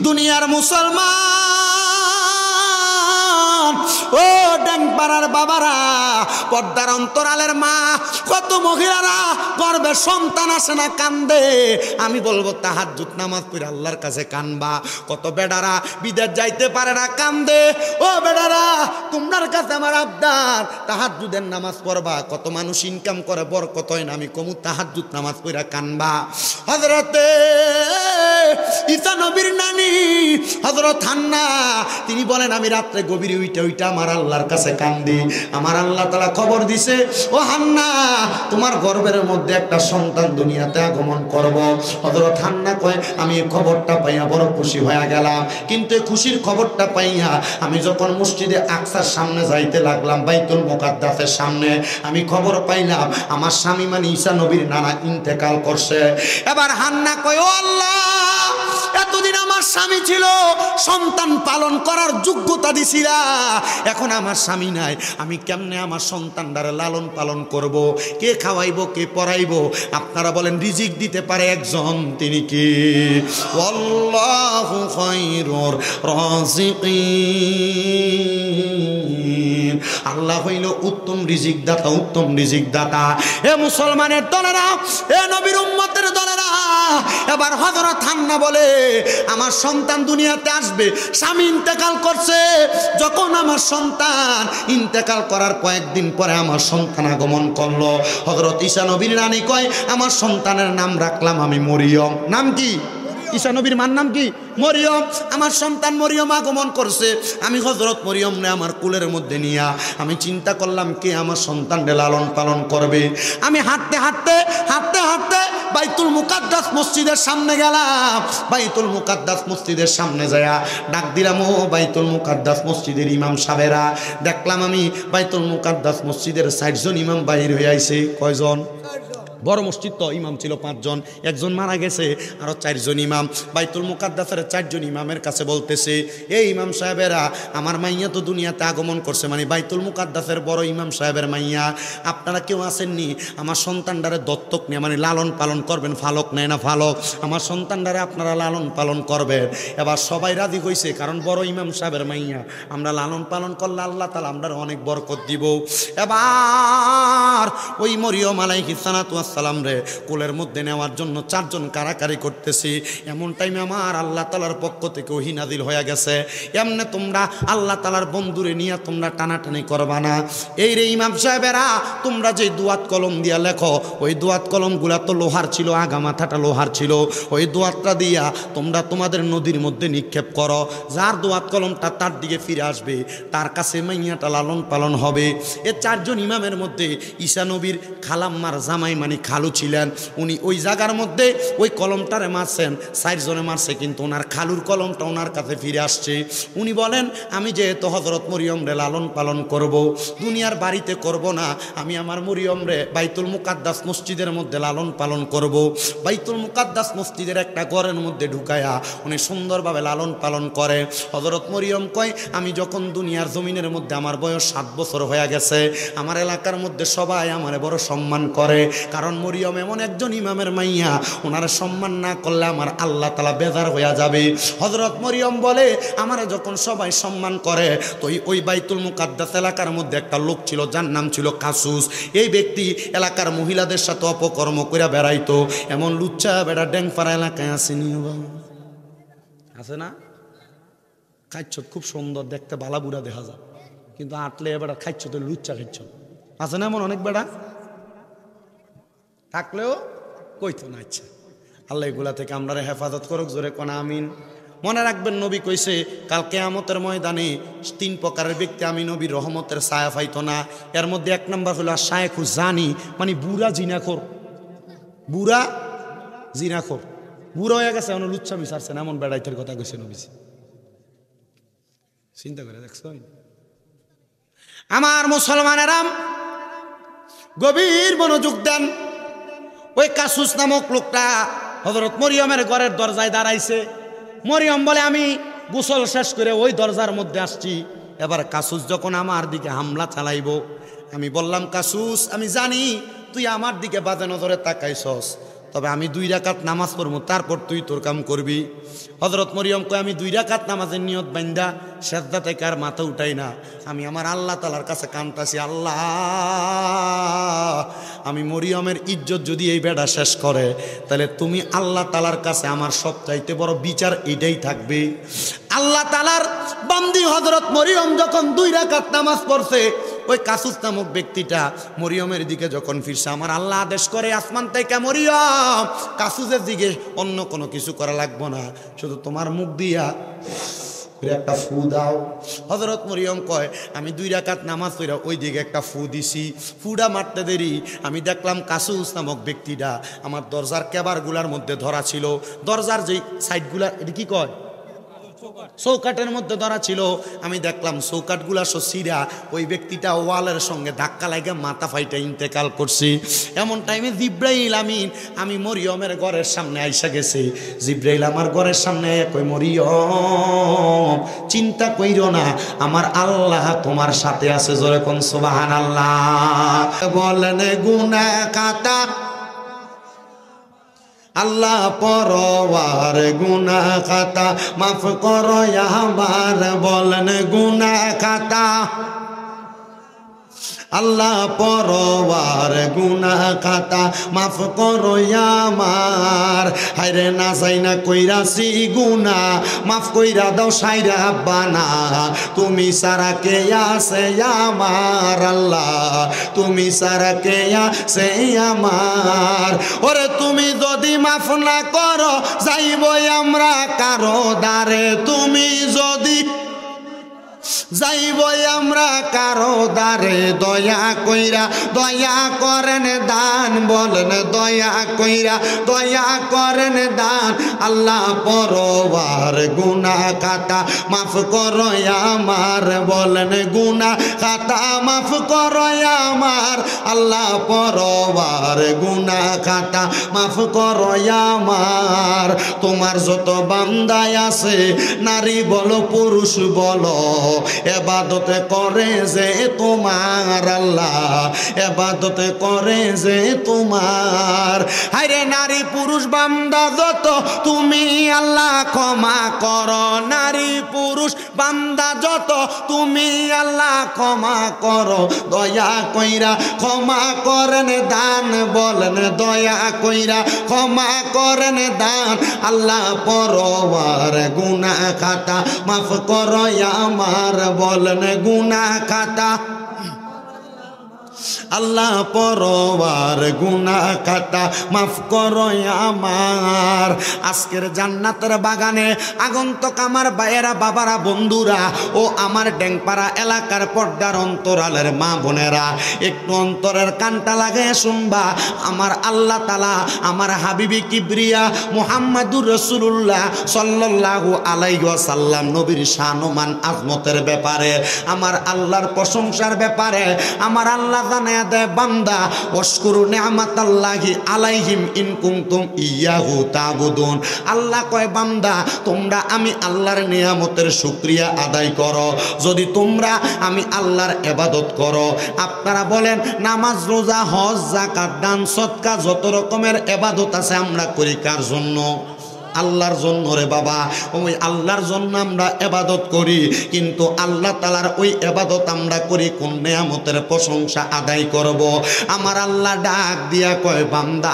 দুনিয়ার মুসলমান ও ড্যাংপাড়ার বাবারা, পর্দার অন্তরালের মা, কত মহিলারা গর্ভে সন্তান আসে না কান্দে। আমি বলবো তাহাজ্জুদ নামাজ পড়ে আল্লাহর কাছে কানবা। কত বেডারা বিদেশ যাইতে পারে না কান্দে। ও বেডারা, তোমার কাছে আমার আবদার, তাহাজ্জুদের নামাজ পড়বা। কত মানুষ ইনকাম করে বরকত হয় না, আমি কমু তাহাজ্জুদ নামাজ পড়ে কানবা। হযরতে ঈসা নবীর নানি হযরত হান্না, তিনি বলেন আমি রাত্রে গভীরে উইটা আমার আল্লাহর কাছে কান্দি। আমার আল্লাহ তাআলা খবর দিছে, ও হান্না, তোমার গর্ভের মধ্যে একটা সন্তান দুনিয়াতে আগমন করব। হযরত হান্না কয়, আমি এই খবরটা পাইয়া বড় খুশি হয়ে গেলাম। কিন্তু এই খুশির খবরটা পাইয়া আমি যখন মসজিদে আকসার সামনে যাইতে লাগলাম, বাইতুল মুকাদ্দাসের সামনে, আমি খবর পাইলাম আমার স্বামী মানে ঈসা নবীর নানা ইন্তেকাল করছে। এবার হান্না কয়, ও আল্লাহ, এতদিন আমার স্বামী ছিল, সন্তান পালন করার যোগ্যতা দিছিলা, এখন আমার স্বামী নাই, আমি কেমনে আমার সন্তানটারে লালন পালন করব? কে খাওয়াইব, কে পড়াইব? আপনারা বলেন, রিজিক দিতে পারে একজন, তিনি কি? আল্লাহু খায়রুর রাযিকিন। আল্লাহ হইল উত্তম রিজিক দাতা, উত্তম রিজিক দাতা। এ মুসলমানের দলেরা, এ নবীর উম্মতের দলেরা, এবার হযরত হান্না বলে, আমার সন্তান দুনিয়াতে আসবে, স্বামী ইন্তেকাল করছে। যখন আমার সন্তান ইন্তেকাল করার কয়েকদিন পরে আমার সন্তান আগমন করলো, হযরত ঈসা নবীর রানী কয়, আমার সন্তানের নাম রাখলাম আমি মরিয়ম। নাম কি? ঈসা নবীর মার নাম কি? মরিয়ম। আমার সন্তান মরিয়ম আগমন করছে। আমি হযরত মরিয়মরে আমার কুলের মধ্যে নিয়া আমি চিন্তা করলাম, কে আমার সন্তানকে লালন পালন করবে? আমি হাঁটতে হাঁটতে হাঁটতে হাঁটতে বাইতুল মুকাদ্দাস মসজিদের সামনে গেলাম। বাইতুল মুকাদ্দাস মসজিদের সামনে যায়া ডাক দিলাম, ও বাইতুল মুকাদ্দাস মসজিদের ইমাম সাহেবেরা। দেখলাম আমি বাইতুল মুকাদ্দাস মসজিদের 60 জন ইমাম বাহির হয়ে আইছে। কয়জন? বড় মসজিদ তো, ইমাম ছিল 5 জন, একজন মারা গেছে, আরো 4 জন ইমাম। বাইতুল মুকাদ্দাসের 4 জন ইমামের কাছে বলতেছে, এই ইমাম সাহেবেরা, আমার মাইয়া তো দুনিয়াতে আগমন করছে, মানে বাইতুল মুকাদ্দাসের বড় ইমাম সাহেবের মাইয়া, আপনারা কেউ আসেননি আমার সন্তানটারে দত্তক নিয়ে, মানে লালন পালন করবেন? ফালক নেয় না ফালক, আমার সন্তানটারে আপনারা লালন পালন করবেন। এবার সবাই রাজি হয়েছে, কারণ বড় ইমাম সাহেবের মাইয়া, আমরা লালন পালন করলে আল্লাহ তাআলা আমরা অনেক বরকত দিব। এবার ওই মরিয়ম আলাইহিস সালাতু সালাম রে কোলের মধ্যে নেওয়ার জন্য 4 জন কারাকারি করতেছি। এমন টাইমে আমার আল্লাহ তাআলার পক্ষ থেকে ওহী নাযিল হয়ে গেছে, এমনে তোমরা আল্লাহ তাআলার বন্ধুরে নিয়ে তোমরা টানাটানি করবা না। এই রে ইমাম সাহেবেরা, তোমরা যে দুয়াত কলম দিয়া লেখো, ওই দুয়াত কলমগুলা তো লোহার ছিল, আগা মাথাটা লোহার ছিল, ওই দুয়াতটা দিয়া তোমরা তোমাদের নদীর মধ্যে নিক্ষেপ করো। যার দুয়াত কলমটা তার দিকে ফিরে আসবে, তার কাছে মাইয়াটা লালন পালন হবে। এ 4 জন ইমামের মধ্যে ঈসা নবীর খালাম্মার জামাই মানে খালু ছিলেন, উনি ওই জায়গার মধ্যে ওই কলমটারে মারছেন। 4 জনে মারছে, কিন্তু ওনার খালুর কলমটা ওনার কাছে ফিরে আসছে। উনি বলেন, আমি যেহেতু হযরত মরিয়ম রে লালন পালন করব, দুনিয়ার বাড়িতে করব না, আমি আমার মরিয়ম রে বাইতুল মুকাদ্দাস মসজিদের মধ্যে লালন পালন করব। বাইতুল মুকাদ্দাস মসজিদের একটা ঘরের মধ্যে ঢুকায়া উনি সুন্দরভাবে লালন পালন করে। হযরত মরিয়ম কয়, আমি যখন দুনিয়ার জমিনের মধ্যে আমার বয়স 7 বছর হয়ে গেছে, আমার এলাকার মধ্যে সবাই আমার বড় সম্মান করে, কারণ মরিয়ম এমন একজন ইমামের মাইয়া, ওনার সম্মান না করলে আমার আল্লাহ তাআলা বেজার হয়ে যাবে। হযরত মরিয়ম বলে, আমারে যখন সবাই সম্মান করে, তো ওই বাইতুল মুকাদ্দাস এলাকার মধ্যে একটা লোক ছিল, যার নাম ছিল কাসুস। এই ব্যক্তি এলাকার মহিলাদের সাথে অপকর্ম করে বেড়াইতো। এমন লুচ্চা বেড়া ড্যাংপাড়া এলাকায় আসেনি? আছে না? খাইছ খুব সুন্দর দেখতে, বালা বুড়া দেখা যায়, কিন্তু আটলে বেড়া খাইছ তো লুচ্চা খাইছ। আছে না এমন অনেক বেড়া? থাকলেও কইতো না। ইচ্ছা আল্লাহ এগুলা থেকে আমরা হেফাজত করুক, জোরে কোন আমিন। মনে রাখবেন, নবী কইছে, কাল কিয়ামতের ময়দানে 3 প্রকারের ব্যক্তি আমি নবীর রহমতের ছায়া পাইতো না। এর মধ্যে 1 নম্বর হলো শায়েখু জানি, মানে বুড়া জিনাখোর। বুড়া জিনাখোর, বুড়া হয়ে গেছে, এমন লুচ্ছা মিশারছে না, এমন বেড়াইতের কথা কইছে নবী। চিন্তা করে দেখছ? আমার মুসলমানেরা গভীর মনোযোগ দেন। ওই কাসুস নামক লোকটা হযরত মরিয়মের ঘরের দরজায় দাঁড়াইছে। মরিয়ম বলে, আমি গোসল শেষ করে ওই দরজার মধ্যে আসছি। এবার কাসুস যখন আমার দিকে হামলা চালাইব, আমি বললাম, কাসুস, আমি জানি তুই আমার দিকে বাজে নজরে তাকাইছস, তবে আমি 2 রাকাত নামাজ পড়বো, তারপর তুই তোর কাম করবি। হযরত মরিয়ম কয় আমি 2 রাকাত নামাজের নিয়ত বান্দা সেজদা থেকে আর মাথা উঠাই না, আমি আমার আল্লাহ তাআলার কাছে কাঁদতাছি, আল্লাহ আমি মরিয়মের ইজ্জত যদি এই বেড়া শেষ করে তাহলে তুমি আল্লাহ তাআলার কাছে আমার সবচাইতে বড় বিচার এটাই থাকবে। আল্লাহ তাআলার বান্দি হযরত মরিয়ম যখন 2 রাকাত নামাজ পড়ছে, ওই কাসুস নামক ব্যক্তিটা মরিয়মের দিকে যখন ফিরছে, আমার আল্লাহ আদেশ করে আসমান থেকে, মরিয়ম কাসুসের দিকে অন্য কোনো কিছু করা লাগবো না, শুধু তোমার মুখ দিয়া একটা ফু দাও। হযরত মরিয়ম কয় আমি 2 রাকাত নামাজ পড়া ওই দিকে একটা ফু দিছি, ফুটা মারতে দেরি আমি দেখলাম কাসুস নামক ব্যক্তিটা আমার দরজার কেবারগুলার মধ্যে ধরা ছিল, দরজার যেই সাইডগুলা, এটা কি কয়, চৌকাটের মধ্যে ধরা ছিল। আমি দেখলাম চৌকাটগুলা সিরা, ওই ব্যক্তিটা ওয়ালের সঙ্গে ধাক্কা লাগে মাথা ফাইটা ইন্তেকাল করছি। এমন টাইমে জিব্রাইল আমিন আমি মরিয়মের ঘরের সামনে আইসা গেছে। জিব্রাইল আমার ঘরের সামনে কই, মরিয়ম চিন্তা কইরো না, আমার আল্লাহ তোমার সাথে আছে, জোরে কোন সুবহানাল্লাহ। বলেন গুনাহ খাতা আল্লাহ পরওয়ার, গুনাহ খাতা মাফ করো আমার, বলেন গুনাহ খাতা আল্লাহ পরওয়ার, গুনাহ খাতা মাফ করো আমার। হায়রে না যাই না কইরাছি গুনাহ, মাফ কইরা দাও সাইরা বানা, তুমি সারা কে আছে আমার আল্লাহ, তুমি সারা কে আছে আমার। ওরে তুমি যদি মাফ না করো যাইবই আমরা কারো দ্বারে, তুমি যদি যাইবই আমরা কারো দ্বারে, দয়া কইরা দয়া করেন দান, বলেন দয়া কইরা দয়া করেন দান। আল্লাহ পরওয়ার, গুনাহ খাতা মাফ করো আমার, বলেন গুনাহ খাতা মাফ করো আমার। আল্লাহ পরওয়ার, গুনাহ খাতা মাফ করো আমার। তোমার যত বান্দায় আছে, নারী বলো পুরুষ বলো, এবাদতে করে যে তোমার আল্লাহ, এবাদতে করে যে তোমার। হায়রে নারী পুরুষ বান্দা যত তুমি আল্লাহ ক্ষমা করো, নারী পুরুষ বান্দা যত তুমি আল্লাহ ক্ষমা করো, দয়া কইরা ক্ষমা করেন দান, বলেন দয়া কইরা ক্ষমা করেন দান। আল্লাহ পরওয়ার, গুনাহ খাতা মাফ করো আমার, বলেন গুনাহ খাতা আল্লাহ পরওয়ার, গুনাহ খাতা মাফ করো আমার। আজকের জান্নাতের বাগানে আগন্তক আমার ভাইয়েরা, বাবারা, বন্ধুরা ও আমার ডেংপাড়া এলাকার পর্দার অন্তরালের মা বোনেরা, একটু অন্তরের কানটা লাগায় শুনবা। আমার আল্লাহ তাআলা আমার হাবিবি কিবরিয়া মুহাম্মাদুর রাসূলুল্লাহ সাল্লাল্লাহু আলাইহি ওয়াসাল্লাম নবীর শান ও মান আজমতের ব্যাপারে, আমার আল্লাহর প্রশংসার ব্যাপারে আমার আল্লাহ জানায়া দেয়, বান্দা ওয়াশকুরু নি'মাতাল্লাহি আলাইহিম ইন কুনতুম ইয়াহু তা'বুদুন। আল্লাহ কয় বান্দা তোমরা আমি আল্লাহর নিয়ামতের শুকরিয়া আদায় করো, যদি তোমরা আমি আল্লাহর ইবাদত করো। আপনারা বলেন নামাজ, রোজা, হজ, যাকাত, দান, সদকা, যত রকমের ইবাদত আছে আমরা করি কার জন্য? আল্লাহর জন্য রে বাবা। ওই আল্লাহর জন্য আমরা ইবাদত করি, কিন্তু আল্লাহ তাআলার ওই ইবাদত আমরা করি কোন নিয়ামতের প্রশংসা আদায় করব। আমার আল্লাহ ডাক দিয়া কয়, বান্দা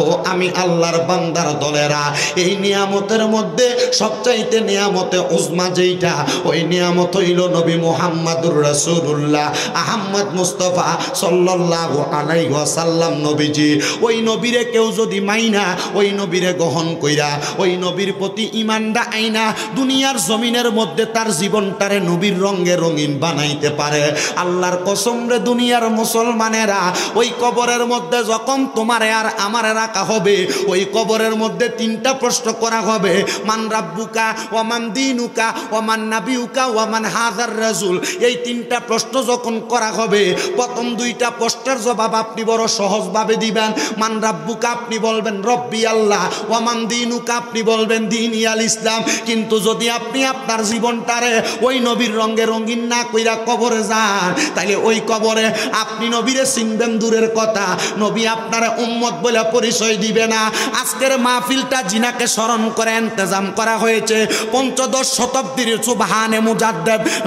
ও আমি আল্লাহর বান্দার দলেরা, এই নিয়ামতের মধ্যে সবচাইতে নিয়ামতে উজমা যেইটা, ওই নিয়ামত হইল নবী মুহাম্মাদুর রাসূলুল্লাহ আহমদ মুস্তাফা সাল্লাল্লাহু আলাইহি ওয়াসাল্লাম নবীজি। ওই নবীরে কেউ যদি মাইনা, ওই নবীরে গ্রহণ কইরা, ওই নবীর প্রতি ঈমানটা আইনা দুনিয়ার জমিনের মধ্যে তার জীবনটারে নবীর রঙে রঙিন বানাইতে পারে, আল্লাহর কসম রে দুনিয়ার মুসলমানেরা, ওই কবরের মধ্যে যখন তোমারে আর আমারে রাখা হবে, ওই কবরের মধ্যে 3টা প্রশ্ন করা হবে, মান রাব্বুকা ওয়া মান দীনুকা ওয়া মান নাবিয়ুকা ওয়া মান হাযার রাসূল। এই 3টা প্রশ্ন যখন করা হবে, প্রথম 2টা প্রশ্নের জবাব আপনি বড় সহজভাবে দিবেন। মান রাব্বুকা আপনি বলবেন রব্বি আল্লাহ, ওয়ামান দিনুকা, আপনি বলবেন দিন ইয়াল ইসলাম। কিন্তু যদি আপনি আপনার জীবনটারে ওই নবীর রঙে রঙিন না কইরা কবরে যান, তাইলে ওই কবরে আপনি নবীরে চিনবেন দূরের কথা, নবী আপনারা উম্মত বলে পরিচয় দিবে না। আজকের মাহফিলটা জিনাকে স্মরণ করে ইন্তজাম করা হয়েছে পঞ্চদশ শতাব্দীর সুবহানে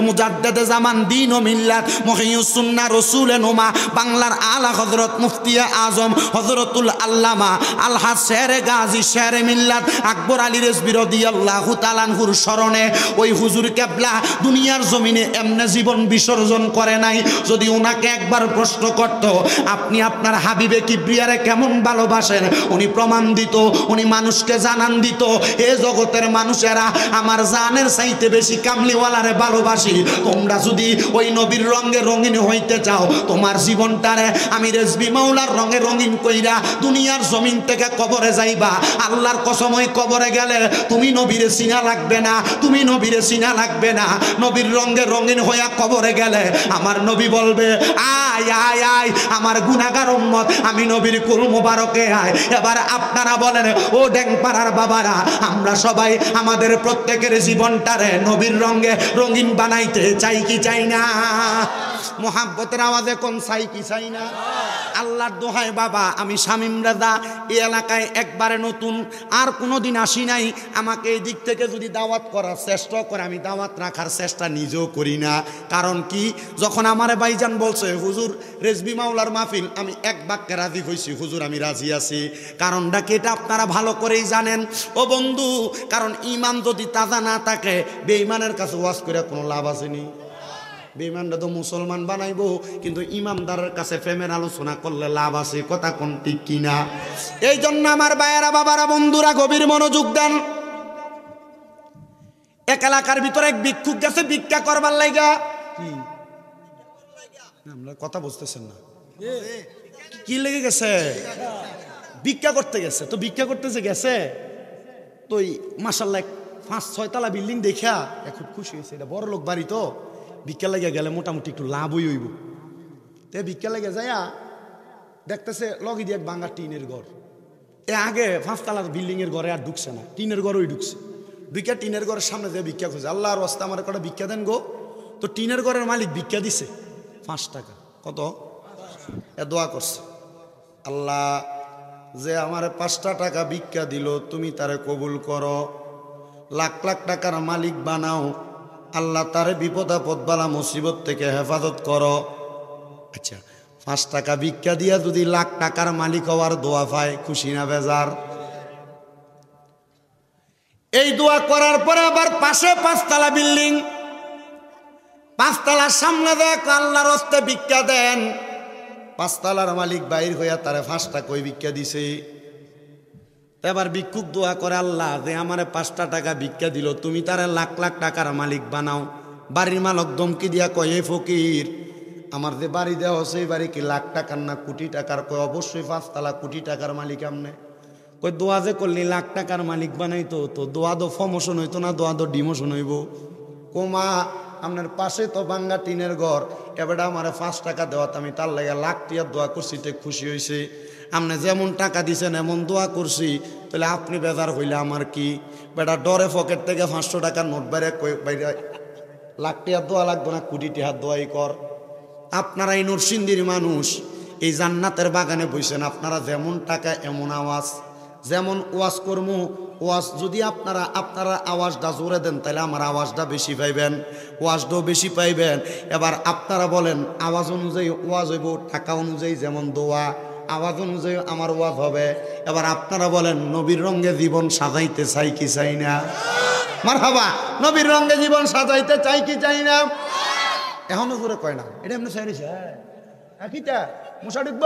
মুজাদ্দেদে জামান দ্বীন ও মিল্লাত মুহিয়্যিস সুন্নাহ রাসূলে নোমা বাংলার আলা হযরত মুফতি আজম হযরতুল আল্লামা আলহাজ শেরে গাজী শেরে মিল্লাত আকবর আলী রেজভী রাদিয়াল্লাহু তাআলা আনহুর স্মরণে ওই হুজুর কেবলা দুনিয়ার জমিনে এমনে জীবন বিসর্জন করে নাই। যদি ওনাকে একবার প্রশ্ন করত আপনি আপনার হাবিবে কিবরিয়ারে কেমন ভালোবাসেন, উনি প্রমাণ দিত, উনি মানুষকে জানান দিত, এ জগতের মানুষেরা আমার জানের চাইতে বেশি কামলিওয়ালারে ভালোবাসি। তোমরা যদি ওই নবীর রঙে রঙিন হইতে চাও, তোমার জীবনটারে আমি রেজভী মাওলার রঙে রঙিন কইরা দুনিয়ার জমিন থেকে কবরে যাইবা। আল্লাহর কসম ওই কবরে গেলে তুমি নবীরে চিনা লাগবে না, তুমি নবীরে চিনা লাগবে না। নবীর রঙে রঙিন হইয়া কবরে গেলে আমার নবী বলবে আয় আয় আয় আমার গুনাহগার উম্মত, আমি নবীর কুল মোবারকে আয়। এবার আপনারা বলেন ও ড্যাংপাড়ার বাবারা, আমরা সবাই আমাদের প্রত্যেকের জীবনটারে নবীর রঙে রঙিন বানাইতে চাই কি চাই না? মোহাব্বতের আওয়াজে কোন চাই কি চাই না? আল্লাহর দোহাই বাবা, আমি শামীম রাজা এই এলাকায় একবারে নতুন, আর কোনোদিন আসি নাই। আমাকে এই দিক থেকে যদি দাওয়াত করার চেষ্টা করে আমি দাওয়াত রাখার চেষ্টা নিজেও করি না। কারণ কি, যখন আমার ভাইজান বলছে হুজুর রেজভী মাওলার মাহফিল, আমি এক বাক্যে রাজি হয়েছি, হুজুর আমি রাজি আছি। কারণটা কি এটা আপনারা ভালো করেই জানেন ও বন্ধু। কারণ ইমান যদি তাজা না থাকে, বেঈমানের কাছে ওয়াজ করে কোনো লাভ আসেনি। বেঈমানরা তো মুসলমান বানাইবো, কিন্তু ইমানদারের কাছে প্রেমের আলোচনা করলে লাভ আছে। কথা কোন ঠিক কিনা? এই জন্য আমার ভাইয়েরা বাবারা বন্ধুরা গভীর মনোযোগ দেন। এক এলাকার ভিতরে এক ভিক্ষুক গেছে ভিক্ষা করবার লাইগা। কি আমরা কথা বুঝতেছেন না? কি লেগে গেছে? ভিক্ষা করতে গেছে। তো ভিক্ষা করতেছে গেছে তো মাশাআল্লাহ 5-6 তলা বিল্ডিং দেখা খুব খুশি হয়েছে। এটা বড় লোক বাড়ি, তো ভিক্ষা লেগে গেলে মোটামুটি একটু লাভই হইব। তে ভিক্ষা লেগে যাইয়া দেখতেছে লগে দিয়ে এক ভাঙা টিনের ঘর। আগে 5 তলার বিল্ডিং এর ঘরে আর ঢুকছে না, টিনের ঘরই ঢুকছে। ঢুকে টিনের ঘরের সামনে দিয়ে ভিক্ষা খুঁজে, আল্লাহর রাস্তা আমার কটা ভিক্ষা দেন গো। তো টিনের ঘরের মালিক ভিক্ষা দিছে 5 টাকা। কত? দোয়া করছে, আল্লাহ যে আমার 5টা টাকা ভিক্ষা দিল তুমি তারে কবুল করো, লাখ লাখ টাকার মালিক বানাও, আল্লাহ তারে বিপদ আপদ বালা মুসিবত থেকে হেফাজত করো। আচ্ছা, 5 টাকা ভিক্ষা দিয়া যদি লাখ টাকার মালিক হওয়ার দোয়া পায়, খুশি না বেজার? এই দোয়া করার পরে আবার পাশে 5 তলা বিল্ডিং, 5 তলার সামনে দেখ আল্লাহর হস্তে ভিক্ষা দেন। 5 তলার মালিক বাইর হইয়া তারে 5 টাকা ভিক্ষা দিছে। এবার ভিক্ষুক দোয়া করে, আল্লাহ যে আমারে 5টা টাকা ভিক্ষা দিল তুমি তারে লাখ লাখ টাকার মালিক বানাও। বাড়ির মালিক ধমকি দিয়া কয়, এ ফকির আমার যে বাড়ি দেওয়া সেই বাড়ি কি লাখ টাকার না কোটি টাকার? কয় অবশ্যই 5 তলা কোটি টাকার মালিক আমনে। কই দোয়া যে করলি লাখ টাকার মালিক বানাইতো, তো দোয়া তো প্রমোশন হইতো না, দোয়া তো ডিমোশন হইব। কোমা আপনার পাশে তো ভাঙ্গা টিনের ঘর, এবার আমার 5 টাকা দেওয়াতে আমি তার লাগে লাখ টিয়ার দোয়া করছি, তে খুশি হয়েছে। আপনি যেমন টাকা দিছেন এমন দোয়া করছি, তাহলে আপনি বেজার হইলে আমার কি? বেটা ডরে পকেট থেকে 500 টাকার নোট বাইরে লাখ টিয়ার দোয়া লাগবে না, কোটি টিয়ার দোয়াই কর। আপনারা এই নরসিংদীর মানুষ, এই জান্নাতের বাগানে বইছেন, আপনারা যেমন টাকা এমন আওয়াজ। যেমন ওয়াজ করবো, ওয়াজ যদি আপনারা আওয়াজটা জোরে দেন তাহলে আমার আওয়াজটা বেশি পাইবেন, ওয়াজটাও বেশি পাইবেন। এবার আপনারা বলেন আওয়াজ অনুযায়ী ওয়াজ হইব, টাকা অনুযায়ী যেমন দোয়া, আওয়াজ অনুযায়ী আমার ওয়াজ হবে। এবার আপনারা বলেন নবীর রঙে জীবন সাজাইতে চাই কি চাই না? মারহাবা, নবীর রঙে জীবন সাজাইতে চাই কি চাই না? এখনো জোরে কয় না, এটা এমনি চাই নিছে। হ্যাঁ কিটা মশা ঢুকব?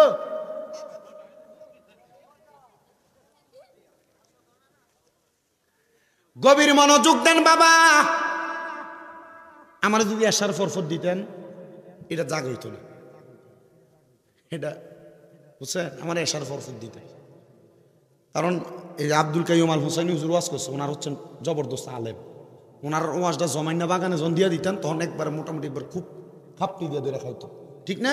গভীর মনোযোগ দেন বাবা। আমার যদি আসার ফরফর দিতেন এটা জাগ হইতো না, এটা বুঝছেন? আমার এসার ফরফর দিতেন। কারণ এই আব্দুল কাইয়ুম আল হোসেনি হুজুর ওয়াজ করছে, ওনার হচ্ছেন জবরদস্ত আলেম। ওনার ওয়াজটা জমাইনা বাগানে জন দিয়া দিতেন, তখন একবার মোটামুটি একবার খুব ফাপটি দিয়ে ধরে খাইতো, ঠিক না?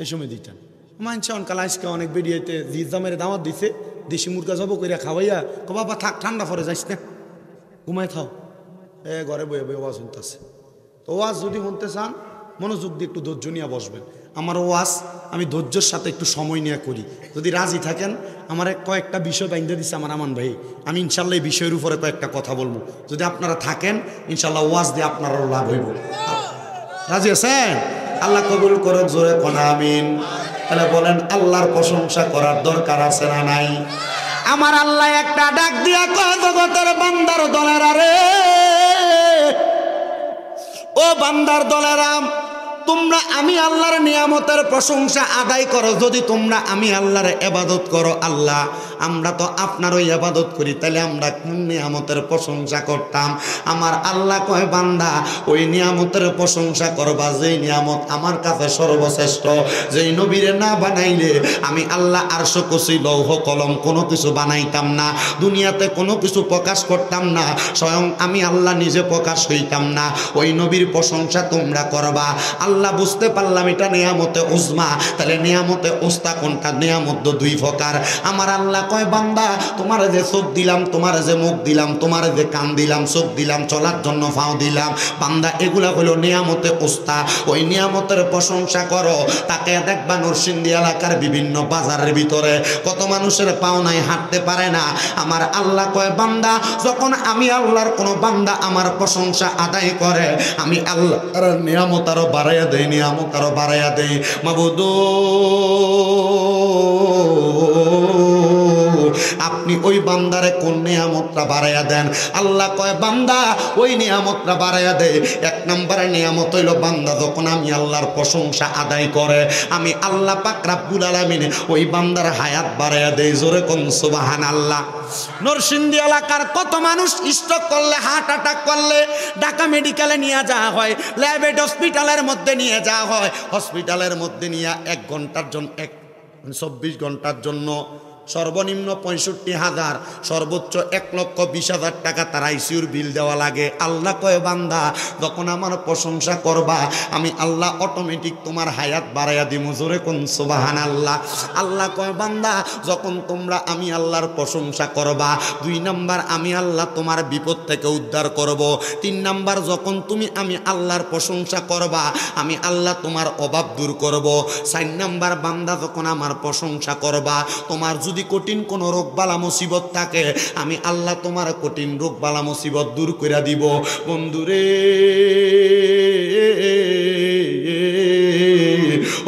এই সময় দিতেন। মানছে অনকাল আজকে অনেক বেরিয়েতে জিজামের দাওয়াত দিছে, দেশি মুরগা জব কইরা খাওয়াইয়া কো বাবা থাক ঠান্ডা পরে যাইস না ঘুমাই থাও ঘরে বয়ে বয়ে ওয়াজ শুনতেছে। তো ওয়াজ যদি শুনতে চান মনোযোগ দিয়ে একটু ধৈর্য নিয়ে বসবেন। আমার ওয়াজ আমি ধৈর্যের সাথে একটু সময় নিয়ে করি। যদি রাজি থাকেন আমার কয়েকটা বিষয় বাইন্ধে দিচ্ছে আমার আমান ভাই, আমি ইনশাল্লাহ এই বিষয়ের উপরে কয়েকটা কথা বলবো। যদি আপনারা থাকেন ইনশাল্লাহ ওয়াজ দিয়ে আপনারাও লাভ হইব। রাজি আছেন? আল্লাহ কবুল করুক, জোরে কোন আমিন। তাহলে বলেন আল্লাহর প্রশংসা করার দরকার আছে না নাই? আমার আল্লাহ একটা ডাক দিয়া কয় জগতের বান্দার দলেরা রে, ও বান্দার দলেরা, তোমরা আমি আল্লাহর নিয়ামতের প্রশংসা আদায় করো। যদি তোমরা আমি আল্লাহর ইবাদত করো, আল্লাহ আমরা তো আপনারই ইবাদত করি, তাহলে আমরা কোন নিয়ামতের প্রশংসা করতাম? আমার আল্লাহ কয় বান্দা ওই নিয়ামতের প্রশংসা করবা যেই নিয়ামত আমার কাছে সর্বশ্রেষ্ঠ, যেই নবীরে না বানাইলে আমি আল্লাহ আরশ কুরসি লৌহ কলম কোনো কিছু বানাইতাম না, দুনিয়াতে কোনো কিছু প্রকাশ করতাম না, স্বয়ং আমি আল্লাহ নিজে প্রকাশ হইতাম না। ওই নবীর প্রশংসা তোমরা করবা। আল্লাহ বুঝতে পারলাম এটা নিয়ামতে উজমা, তাহলে নিয়ামতে উস্তা কোনটা? নিয়ামত দুই প্রকার। আমার আল্লাহ কয় বান্দা তোমার যে চোখ দিলাম, তোমার যে মুখ দিলাম, তোমার যে কান দিলাম, চোখ দিলাম, চলার জন্য পাও দিলাম, বান্দা এগুলা হলো নিয়ামতে উস্তা। ওই নিয়ামতের প্রশংসা করো। তাকে দেখবা নরসিংদী এলাকার বিভিন্ন বাজারের ভিতরে কত মানুষের পাও নাই, হাঁটতে পারে না। আমার আল্লাহ কয় বান্দা যখন আমি আল্লাহর কোনো বান্দা আমার প্রশংসা আদায় করে, আমি আল্লাহর নিয়ামত আরো বাড়াইয়া দেই, নিয়ামত আরো বাড়াইয়া দেই। মাবুদ আপনি ওই বান্দারে কোন নিয়ামতটা বাড়াইয়া দেন? আল্লাহ কয় বান্দা ওই নিয়ামতটা বাড়াইয়া দেয়। এক নম্বরে নিয়ামত হইল বান্দা যখন আমি আল্লাহর প্রশংসা আদায় করে, আমি আল্লাহ পাক রব্বুল আলামিন ওই বান্দার হায়াত বাড়াইয়া দেয়। জোরে কোন সুবহানাল্লাহ। নরসিংদী এলাকার কত মানুষ স্ট্রোক করলে, হার্ট অ্যাটাক করলে ঢাকা মেডিকেলে নিয়ে যাওয়া হয়, ল্যাবেড হসপিটালের মধ্যে নিয়ে যাওয়া হয়। হসপিটালের মধ্যে নিয়ে 1 ঘন্টার জন্য 24 ঘন্টার জন্য সর্বনিম্ন 65,000, সর্বোচ্চ 1,20,000 টাকা তার আইসিউর বিল দেওয়া লাগে। আল্লাহ কয় বান্দা যখন আমার প্রশংসা করবা, আমি আল্লাহ অটোমেটিক তোমার হায়াত বাড়াইয়া দিব। জোরে কোন সুবহানাল্লাহ। আল্লাহ কয় বান্দা যখন তোমরা আমি আল্লাহর প্রশংসা করবা, 2 নাম্বার আমি আল্লাহ তোমার বিপদ থেকে উদ্ধার করব। 3 নাম্বার যখন তুমি আমি আল্লাহর প্রশংসা করবা, আমি আল্লাহ তোমার অভাব দূর করব। 4 নাম্বার বান্দা যখন আমার প্রশংসা করবা, তোমার যদি কঠিন কোন রোগ বালা মুসিবত থাকে, আমি আল্লাহ তোমার কঠিন রোগ বালা মুসিবত দূর করে দিব। বন্ধুরে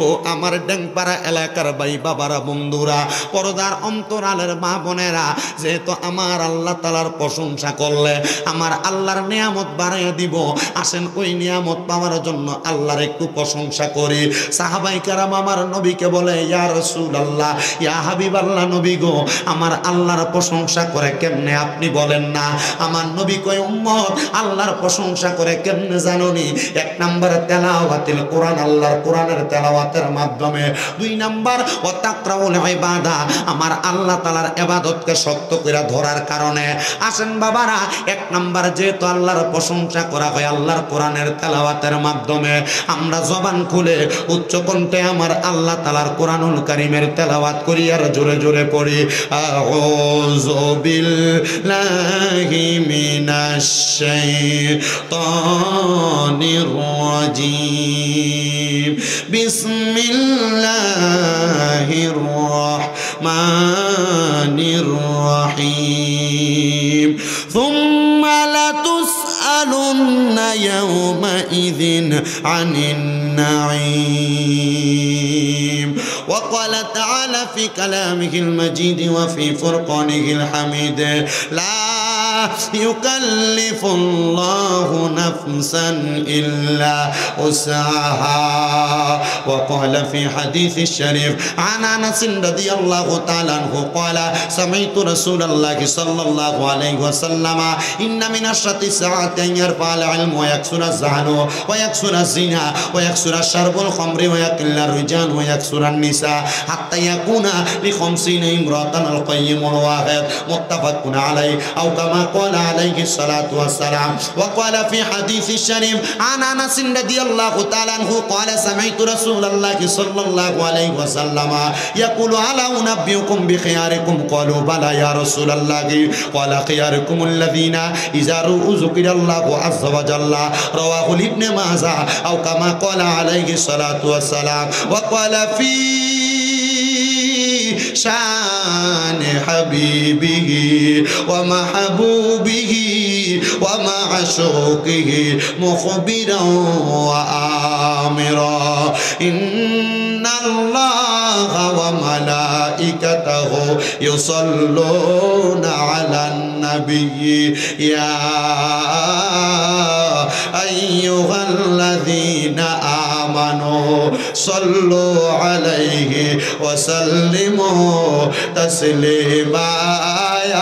ও আমার ডেংপাড়া এলাকার ভাই বাবারা, বন্ধুরা, পর্দার অন্তরালের মা বোনেরা, যেহেতু আমার আল্লাহ তাআলার প্রশংসা করলে আমার আল্লাহর নিয়ামত বাড়াইয়া দিব। আসেন ওই নিয়ামত পাওয়ার জন্য আল্লাহর একটু প্রশংসা করি। সাহাবায়ে কেরাম আমার নবীকে বলে, ইয়া রাসূলুল্লাহ, ইয়া হাবিবাল্লাহ, নবী গো আমার আল্লাহর প্রশংসা করে কেমনে আপনি বলেন না? আমার নবী কয়, উম্মত আল্লাহর প্রশংসা করে কেমনে জানোনি? 1 নাম্বার তেলাওয়াতুল কোরআন, আল্লাহর কোরআনের তেলাওয়াতের মাধ্যমে। 2 নাম্বার ওয়া তাকরাউল ইবাদা, আমার আল্লাহ তাআলার ইবাদতকে শক্ত করে ধরার কারণে। আসেন বাবারা, 1 নাম্বার যেহেতু আল্লাহর প্রশংসা করা হয় আল্লাহর কোরআনের তেলাওয়াতের মাধ্যমে, আমরা জবান খুলে উচ্চ কণ্ঠে আমার আল্লাহ তাআলার কোরআনুল কারীমের তেলাওয়াত করি আর জোরে জোরে পড়ি। আউযু বিল্লাহি মিনাশ শাইতানির রাজীম। বিসমিল্লাহির রাহমানির রাহিম। সুম্মা লাতুসআলুন্না ইয়াওমাইযিন আনিন নাঈম। وقال تعالى في كلامه المجيد وفي فرقانه الحميد لا يكلف الله نفسا إلا وسعها. وقال في حديث الشريف عن أنس رضي الله تعالى عنه قال سمعت رسول الله صلى الله عليه وسلم إن من أشرط الساعة أن يرفع العلم ويكثر الزهد ويكثر الزنا ويكثر شرب الخمر ويقل الرجال ويكثر النساء حتى يكون ل50 امرأة القيم الواحد متفق عليه أو كما قال عليه الصلاة والسلام. وقال في حديث الشريف عن أنس رضي الله تعالى عنه قال سمعت رسول الله صلى الله عليه وسلم يقول ألا أنبئكم بخياركم قالوا بلى يا رسول الله قال خياركم الذين إذا ذكر الله عز وجل رواه ابن ماجه أو كما قال عليه الصلاة والسلام. وقال في شان حبيبه ومحبوبه ومعشوقه مخبرا وآمرا إن الله وملائكته يصلون على النبي يا أيها الذين آمنوا صلوا عليه وسلموا تسليما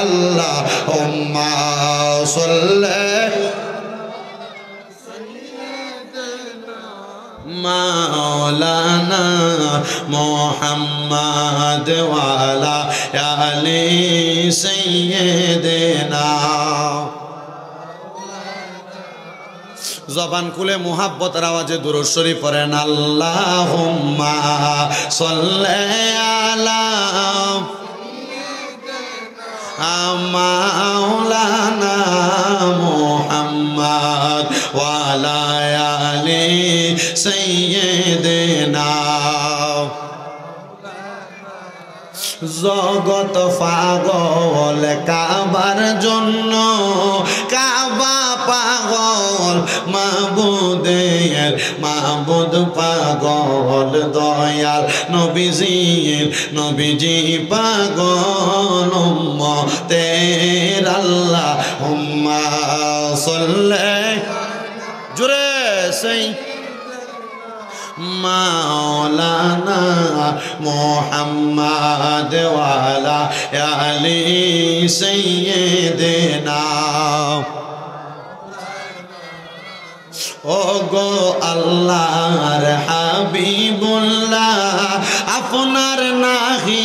اللهم صل مولانا محمد وعلى آل سيدنا. জবান খুলে মুহাব্বতের আওয়াজে দুরূদ শরীফ পড়েন আল্লাহুম্মা সাল্লি আলা মাওলানা মুহাম্মদ ওয়া আলা আলি সাইয়্যিদিনা। জগত পাগল কাবার জন্য কাবা পাগল মাবুদের মাবুদ পাগল দয়াল নবীজি পাগল উম্মতের আল্লাহুম্মা সাল্লি জোরে সেই মাওলানা মুহাম্মদ ওয়া আলা আলি সাইয়্যিদিনা। ও গো আল্লাহর হাবিবুল্লাহ আপনার নাহি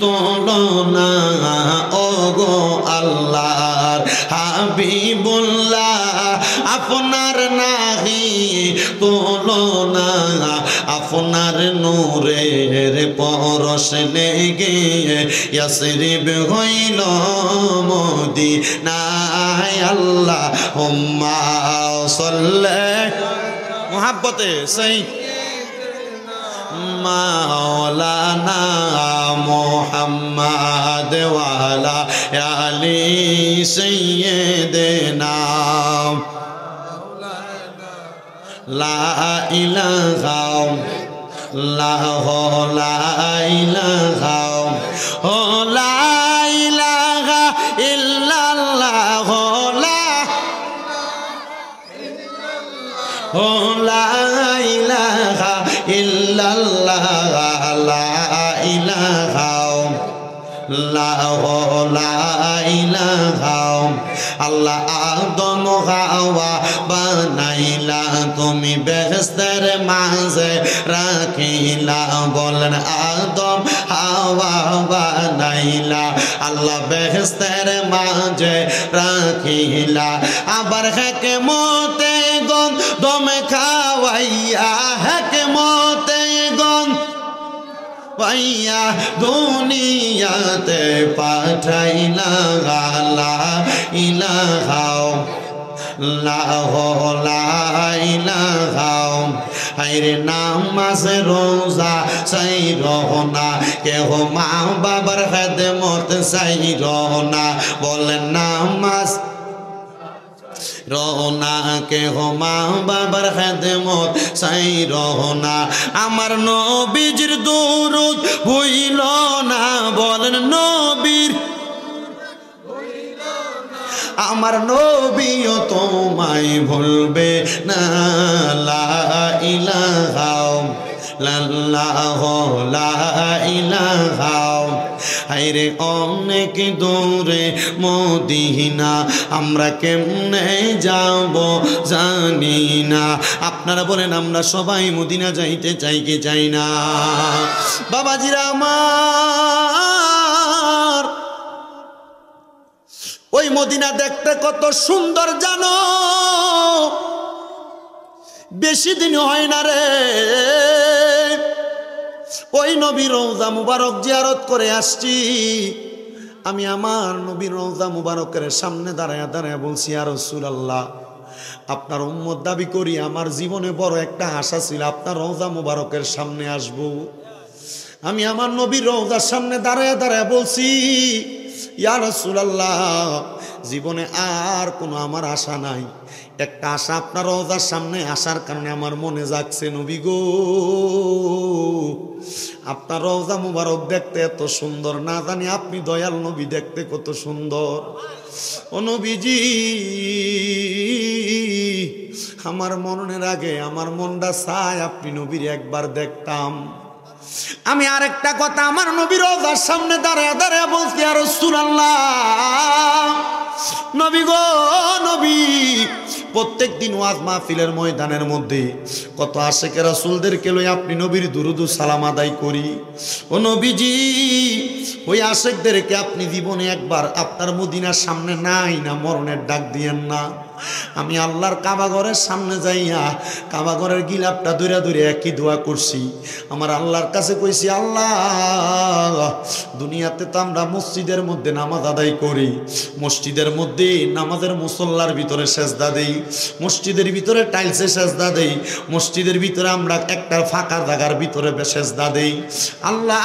তুলনা। ও গো আল্লাহর হাবিবুল্লাহ আপনার নাহি তুলনা। আপনার নূরের পরশ লেগে ইয়াসরিব হইল মদিনায় আল্লাহুম্মা সাল্লি মুহাব্বতে সেই মাওলানা মুহাম্মদ ওয়া আলা আলি সাইয়্যিদিনা। লা ইলাহা লা ইলাহা ও লা ইলাহা ইল্লাল্লাহ ও লা ইলাহা ইল্লাল্লাহ লা ইলাহা লা ইলাহা। আল্লাহ আদম হাওয়া বানাইলা তুমি বেহেশতের মাঝে রাখিলা। বলেন আদম হাওয়া বানাইলা আল্লাহ বেহেশতের মাঝে রাখিলা। আবার হিকমতে দমে খাওয়াইয়া হিকমতে পাইয়া দুনিয়াতে পাঠাইলা। লা ইলাহা লা ইলাহা। হায়রে নামাজ রোজা চাইরো না কেহ মা বাবার খেদমত চাইরো না। বলেন নামাজ রোনা কেহ মা বাবার খেদমত চাই রোনা। আমার নবীজির দুরূদ ভুইল না। বলেন নবীর আমার নবীও তোমায় ভুলবে না। লা ইলাহা লা ইলাহা। হায়রে অনেক দূরে মদিনা আমরা কেমনে যাব জানি না। আপনারা বলেন আমরা সবাই মদিনা যাইতে চাই কি চাই না? বাবাজিরা আমার ওই মদিনা দেখতে কত সুন্দর জানো, বেশি দিন হয় না রে, ওই নবীর রওজা মুবারক জিয়ারত করে আসছি। আমি আমার নবীর রওজা মুবারকের সামনে দাঁড়ায় দাঁড়ায় বলছি, ইয়া রাসূলুল্লাহ, আপনার উম্মত দাবি করি, আমার জীবনে বড় একটা আশা ছিল আপনার রওজা মুবারকের সামনে আসব। আমি আমার নবীর রওজার সামনে দাঁড়ায় দাঁড়ায় বলছি, ইয়া রাসূলুল্লাহ, জীবনে আর কোনো আমার আশা নাই, একটা আশা আপনার রওজার সামনে আসার কারণে আমার মনে জাগছে। নবী গো, আপনার রওজা মুবারক দেখতে এত সুন্দর, না জানি আপনি দয়াল নবী দেখতে কত সুন্দর। ও নবীজি, আমার মরণের আগে আমার মনটা চায় আপনি নবীর একবার দেখতাম। আমি আরেকটা কথা আমার নবীর রওজার সামনে দাঁড়ায় দাঁড়ায় বলছি, ইয়া রাসূলুল্লাহ, নবী গো নবী, প্রত্যেক দিন ওয়াজ মাহফিলের ময়দানের মধ্যে কত আশিকে রাসূলদেরকে লই আপনি নবীর দুরুদ ও সালাম আদায় করি। ও নবীজি, ওই আশিকদেরকে আপনি জীবনে একবার আপনার মদিনার সামনে নাই না মরণের ডাক দিয়েন না। আমি আল্লাহর কাবা ঘরের সামনে যাইয়া কাবা ঘরের গিলাপটা ধরে ধরে একই দোয়া করছি, আমার আল্লাহর কাছে কইছি, আল্লাহ, দুনিয়াতে তো আমরা মসজিদের মধ্যে নামাজ আদায় করি, মসজিদের মধ্যে নামাজের মুসল্লার ভিতরে সেজদা দেই, মসজিদের ভিতরে টাইলসে সেজদা দেই, মসজিদের ভিতরে আমরা একটা ফাঁকা জায়গার ভিতরে সেজদা দেই। আল্লাহ,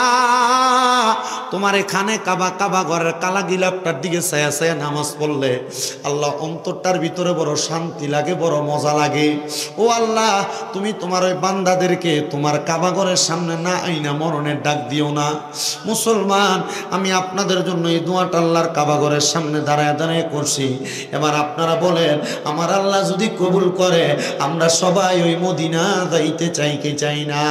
তোমার এখানে কাবা ঘরের কালা গিলাপটার দিকে ছায়া ছায়া নামাজ পড়লে আল্লাহ অন্তরটার ভিতরে বড় শান্তি লাগে, বড় মজা লাগে। ও আল্লাহ, তুমি তোমার ওই বান্দাদেরকে তোমার কাবা ঘরের সামনে না আইনা মরণের ডাক দিও না। মুসলমান, আমি আপনাদের জন্য এই দোয়াটা আল্লাহর কাবা ঘরের সামনে দাঁড়ায় দাঁড়ায় করছি। এবার আপনারা বলেন, আমার আল্লাহ যদি কবুল করে আমরা সবাই ওই মদিনা যাইতে চাই কি চাই না?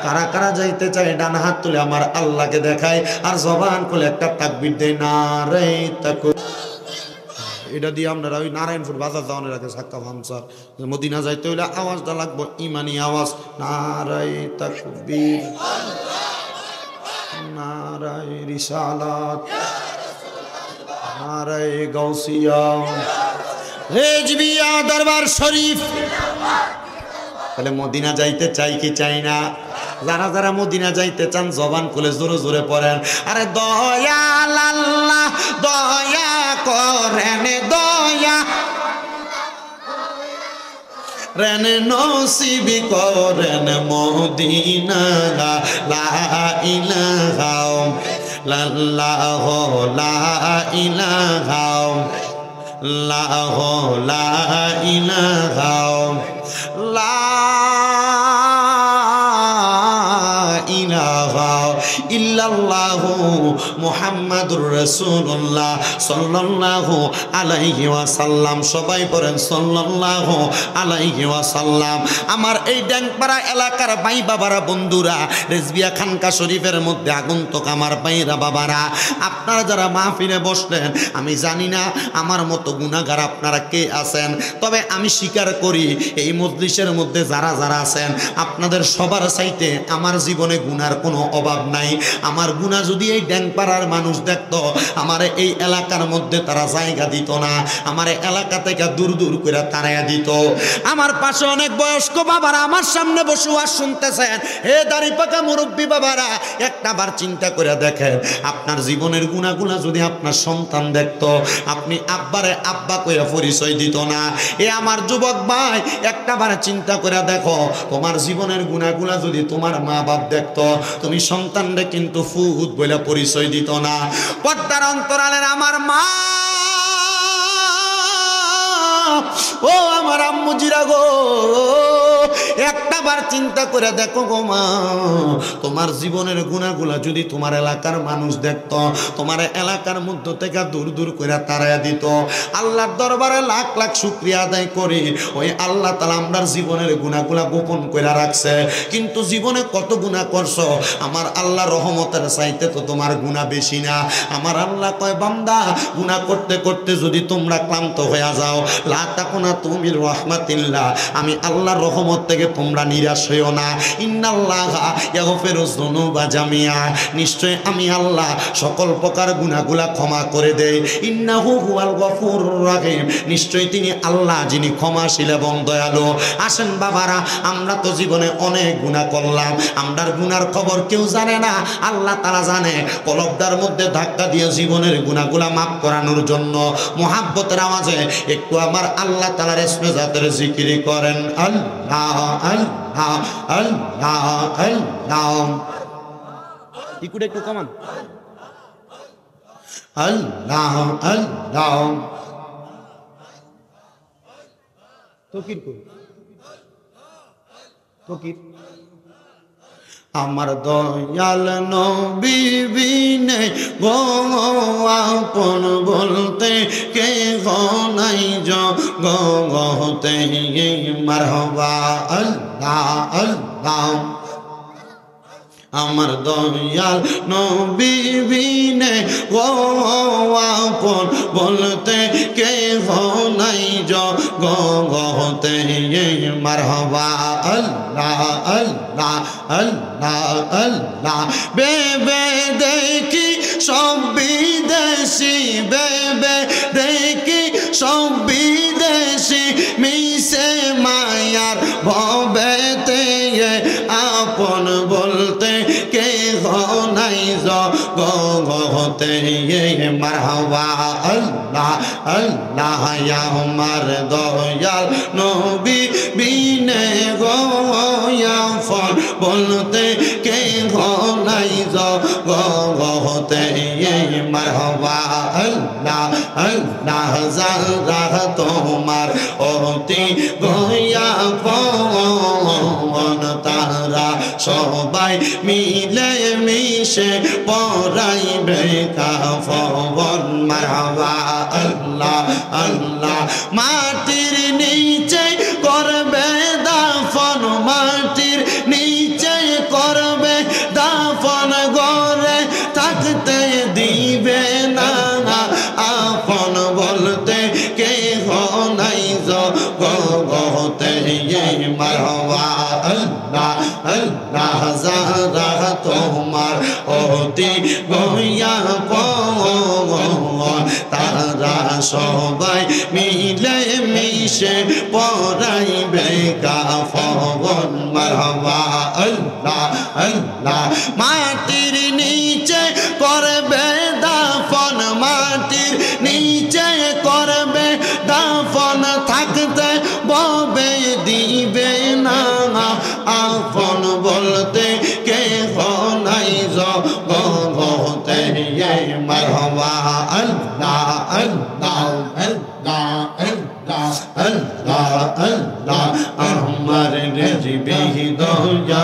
কারা কারা যাইতে চাই ডান হাত তুলে আমার আল্লাহকে দেখায় আর জবান খুলে একটা তাকবীর দেয়, নারে তাকবীর। এটা দিয়ে আপনারা ওই নারায়ণপুর বাজার যাওয়ানের আগে সাক্কা ভামসার মদিনা যাইতে হইলে আওয়াজটা লাগবো ইমানি আওয়াজ, নারায় তাকবীর, নারায় রিসালাত, নারায় গাউসিয়া, রেজবিয়া দরবার শরীফ। তাহলে মদিনা যাইতে চাই কি চাই না? যারা যারা মদিনা যাইতে চান জবান খুলে জোরে জোরে পড়েন, আরে দয়াল আল্লাহ দয়া করেন, দয়া রেন নসিব করেন মদিনা, লা ইলাহা ইল্লাল্লাহ, লা ইলাহা ইল্লাল্লাহ, লা ইলাহা ইলাহা ইল্লাল্লাহু মুহাম্মাদুর রাসূলুল্লাহ সাল্লাল্লাহু আলাইহি ওয়াসাল্লাম। সবাই পড়েন সাল্লাল্লাহু আলাইহি ওয়াসাল্লাম। আমার এই ড্যাংপাড়া এলাকার ভাই বাবারা, বন্ধুরা, রেজবিয়া খানকা শরীফের মধ্যে আগন্তুক আমার ভাইরা বাবারা, আপনারা যারা মাহফিলে বসলেন, আমি জানি না আমার মতো গুনাহগার আপনারা কে আছেন, তবে আমি স্বীকার করি এই মজলিসের মধ্যে যারা যারা আছেন আপনাদের সবার চাইতে আমার জীবনে গুনার কোনো অভাব নাই। আমার গুনাহ যদি এই ড্যাংপাড়ার মানুষ দেখতো, আমার এই এলাকার মধ্যে তারা জায়গা দিত না, আমার এলাকা থেকে দূর দূর করে তাড়াইয়া দিত। আমার পাশে অনেক বয়স্ক বাবারা আমার সামনে বসে ওয়াজ শুনতেছেন, হে দাড়ি পাকা মুরব্বী বাবারা, একটা বার চিন্তা করে দেখেন, আপনার জীবনের গুনাহগুলা যদি আপনার সন্তান দেখতো, আপনি আব্বারে আব্বা কইরা পরিচয় দিত না। এ আমার যুবক ভাই, একটা বার চিন্তা করে দেখো, তোমার জীবনের গুনাহগুলা যদি তোমার মা বাপ দেখতো, তুমি সন্তানরে কিন্তু ফুট বলে পরিচয় দিত না। পর্দার অন্তরালের আমার মা, ও আমার আম্মু জিরা গো, একটা বার চিন্তা করে দেখো গো মা, তোমার জীবনের গুনাহগুলা যদি তোমার এলাকার মানুষ দেখতো, তোমার এলাকার মধ্য থেকে দূর দূর করে তাড়াইয়া দিত। আল্লাহর দরবারে লাখ লাখ শুকরিয়া আদায় করি, ওই আল্লাহ তাআলা আমরার জীবনের গুনাহগুলা গোপন করে রাখছে। কিন্তু জীবনে কত গুনাহ করছো, আমার আল্লাহ রহমতের চাইতে তো তোমার গুনাহ বেশি না। আমার আল্লাহ কয়, বান্দা, গুনাহ করতে করতে যদি তোমরা ক্লান্ত হয়ে যাও, লা তাকুনা তুমির রাহমাতিল্লাহ, আমি আল্লাহর রহমত থেকে তোমরা নিরাশ নিরাশ হইও না। ইন্নাল্লাহা ইয়াগফিরুয যুনুবা জামিআ, নিশ্চয় আমি আল্লাহ সকল প্রকার গুনাহগুলা ক্ষমা করে দেই। ইন্নাহু হুয়াল গফুরুর রহিম, নিশ্চয় তিনি আল্লাহ যিনি ক্ষমাশীল এবং দয়ালু। আসেন বাবারা, আমরা তো জীবনে অনেক গুনাহ করলাম, আমরার গুনার খবর কেউ জানে না, আল্লাহ তাআলা জানে। কলবদার মধ্যে ধাক্কা দিয়ে জীবনের গুনাহগুলা মাফ করানোর জন্য মুহাব্বতের আওয়াজে একটু আমার আল্লাহ তাআলার ইসমে জাতের জিকির করেন। আল্লাহ আল্লাহ আল্লাহ আল্লাহ, একটু কমান। আল্লাহ আল্লাহ, তকির তকির আমার দয়াল নবী বিনে গো আপন বলতে কে নাই জগতে। মারহাবা আল্লাহ আল্লাহ, আমার দয়াল নবী বিনে গো আপন বলতে কে নাই জগতে। মারহাবা আল্লাহ আল্লাহ আল্লাহ আল্লাহ, বেবে দেখি সব বিদেশি, বেবে দেখি সব বিদেশি, মিশে মায়ার ভবেতে আপন বলতে কে নাই জগতে। মারহাবা আল্লাহ আল্লাহ, আমার দয়াল নবী বিনে গো আপন বলতে কে নাই জগতে। মারহাবা আল্লাহ আল্লাহ, যারা তোমার অতি গোয়াপন তারা সবাই মিলে মিশে পরাইবে কাফন। মারহাবা আল্লাহ আল্লাহ, মাটির নিচে করবে দাফন, মাটির নিচে করবে দাফন, গরে থাকতে দিবে না আপন বলতে কে নাই জগতে। মারহাবা আল্লাহ আল্লাহ, যারা তোমার অতি গোয়াপন তারা সবাই মিলে মিশে পরাইবে কাফন। মারহাবা আল্লাহ আল্লাহ, মাটির নিচে করবে দাফন, মাটির নিচে করবে দাফন, থাকতে ববে দিবে না আপন বলতে কে নাই জগতে। মারহাবা আল্লাহ আল্লাহ আল্লাহ আল্লাহ আল্লাহ আল্লাহ, আমার রেজিবি দয়া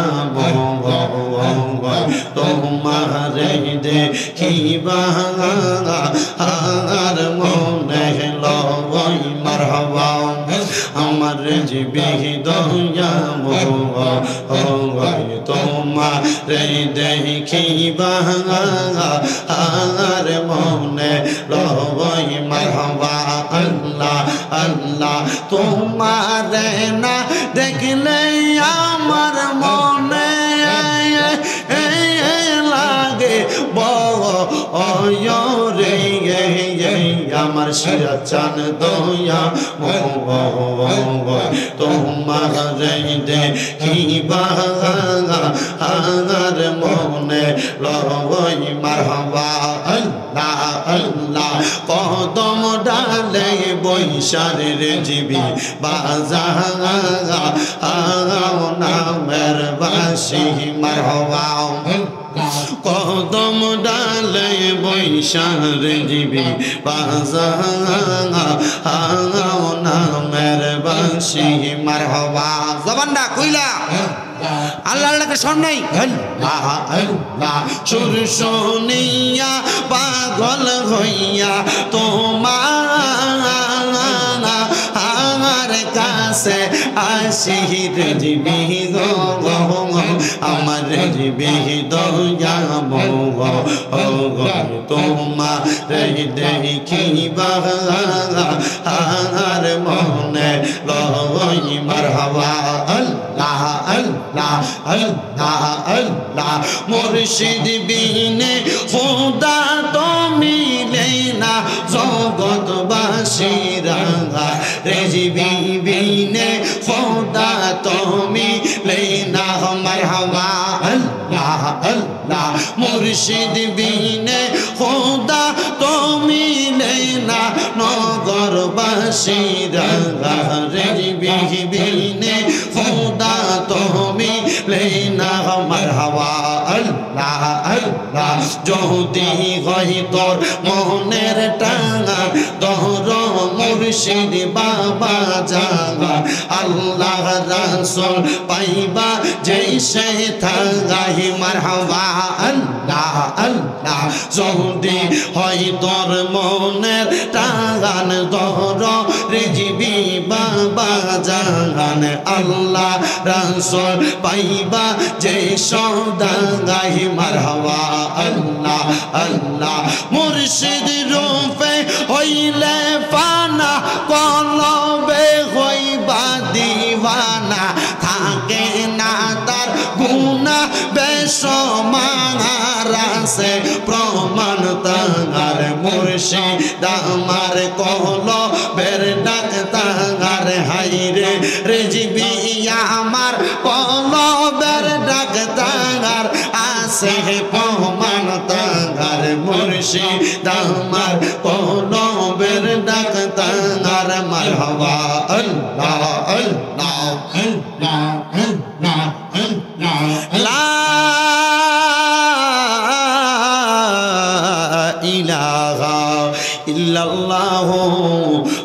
তোমার দেখিবা আর মনে লয়। মারহাবা আমার রেজিবি দয়া তোমার দেখিবা আর মনে লয়। মারহাবা আল্লাহ আল্লাহ, তোমার না দেখলে আমার মনে লাগে রে আমার শিরা চান দয়া তোমার দেখিবা আর মনে লয়। মারহাবা আল্লাহ আল্লাহ, কদম ডালে বৈশারে রেজিবি বাজা নামের বাসি। মারহাবা কদম ডালে বৈশারে জিবি বাজা নামের বাসি। মারহাবা, জবানটা কইলা আল্লাহ আল্লাহকে শোন নাই। সুর শুনিয়া পাগল হইয়া তোমার কাছে আসি রেজিবি গো আমার রেজিবি দয়া তোমার দেখিবা আর মনে লয়। মারহাবা আল্লাহ আল্লাহ আল্লাহ আল্লাহ মুর্শিদ বিনে খোদা তো মিলে না জগৎবাসীরা রেজবি বিনে খোদা তো মিলে না মারহাবা আল্লাহ আল্লাহ মুর্শিদ বিনে খোদা তো মিলে না নগরবাসীরা রেজবি বিনে খোদা তো মিলে না মারহাবা আল্লাহ আল্লাহ যদি হয় তোর মনের টাঙা তোর মুর্শিদ বাবা জাগা আল্লাহ রাসূল পাইবা যেই সে থাগাই মারহাবা আল্লাহ আল্লাহ যদি হয় তোর মনের টাঙান তোর রিজবি বাবা জাগান আল্লাহ রাসূল পাইবা যেই সদাগাই মারহাবা আল্লাহ আল্লাহ মুর্শিদ রূপে হইলে ফানা কলবে হইবা দিওয়ানা থাকে না তার গুনাহ বেশমার আছে প্রমাণ তার মুর্শিদ আমার কলবের ডাক তার হাইরে রিজবি আমার কলবের ডাক তার আছে প্রমাণ তার মুর্শিদ আমার কলবের ডাক তার মারহাবা আল্লাহ আল্লাহ আল্লাহ আল্লাহ আল্লাহ লা ইলাহা ইল্লাল্লাহু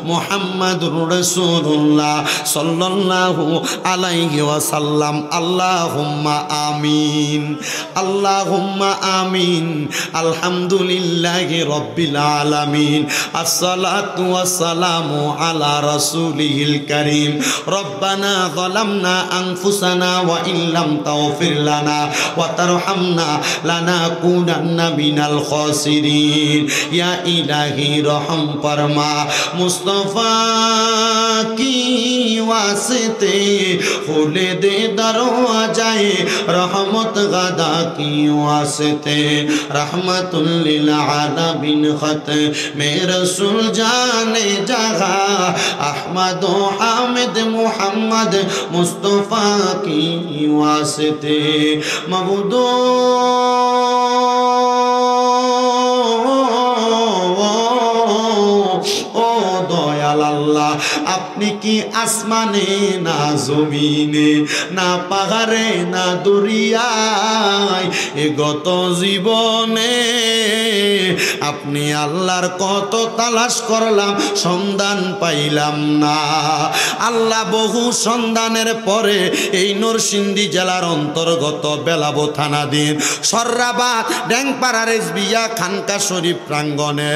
মুহাম্মাদুর রাসূলুল্লাহ সাল্লাল্লাহু আলাইহি ওয়াসাল্লাম আল্লাহুম্মা আমিন আল্লাহুম্মা আমিন আলহামদুলিল্লাহি রাব্বিল আলামিন আসসালাতু ওয়াসসালামু আলা রাসূলিল কারীম রব্বানা যালামনা আনফুসানা ওয়া ইল্লাম তাগফির লানা ওয়া তারহামনা লানাকুনান্না মিনাল খাসিরিন ইয়া ইলাহি রহম ফরমা मुस्तफ़ा की वास्ते खोले दे दरवाज़ाए रहमत गदा की वास्ते रहमतुल लिल आलमीन खत में रसूल जाने जहा अहमद हामिद मुहम्मद मुस्तफ़ा की वास्ते मबूदो আল্লাহ আপনি কি আসমানে না জমিনে না পাহাড়ে না দরিয়ায় এ গত জীবনে আপনি আল্লাহর কত তালাশ করলাম সন্ধান পাইলাম না আল্লাহ বহু সন্ধানের পরে এই নরসিংদী জেলার অন্তর্গত বেলাবো থানাধীন সর্রাবাদ ড্যাংপাড়া রেজবিয়া খানকা শরীফ প্রাঙ্গণে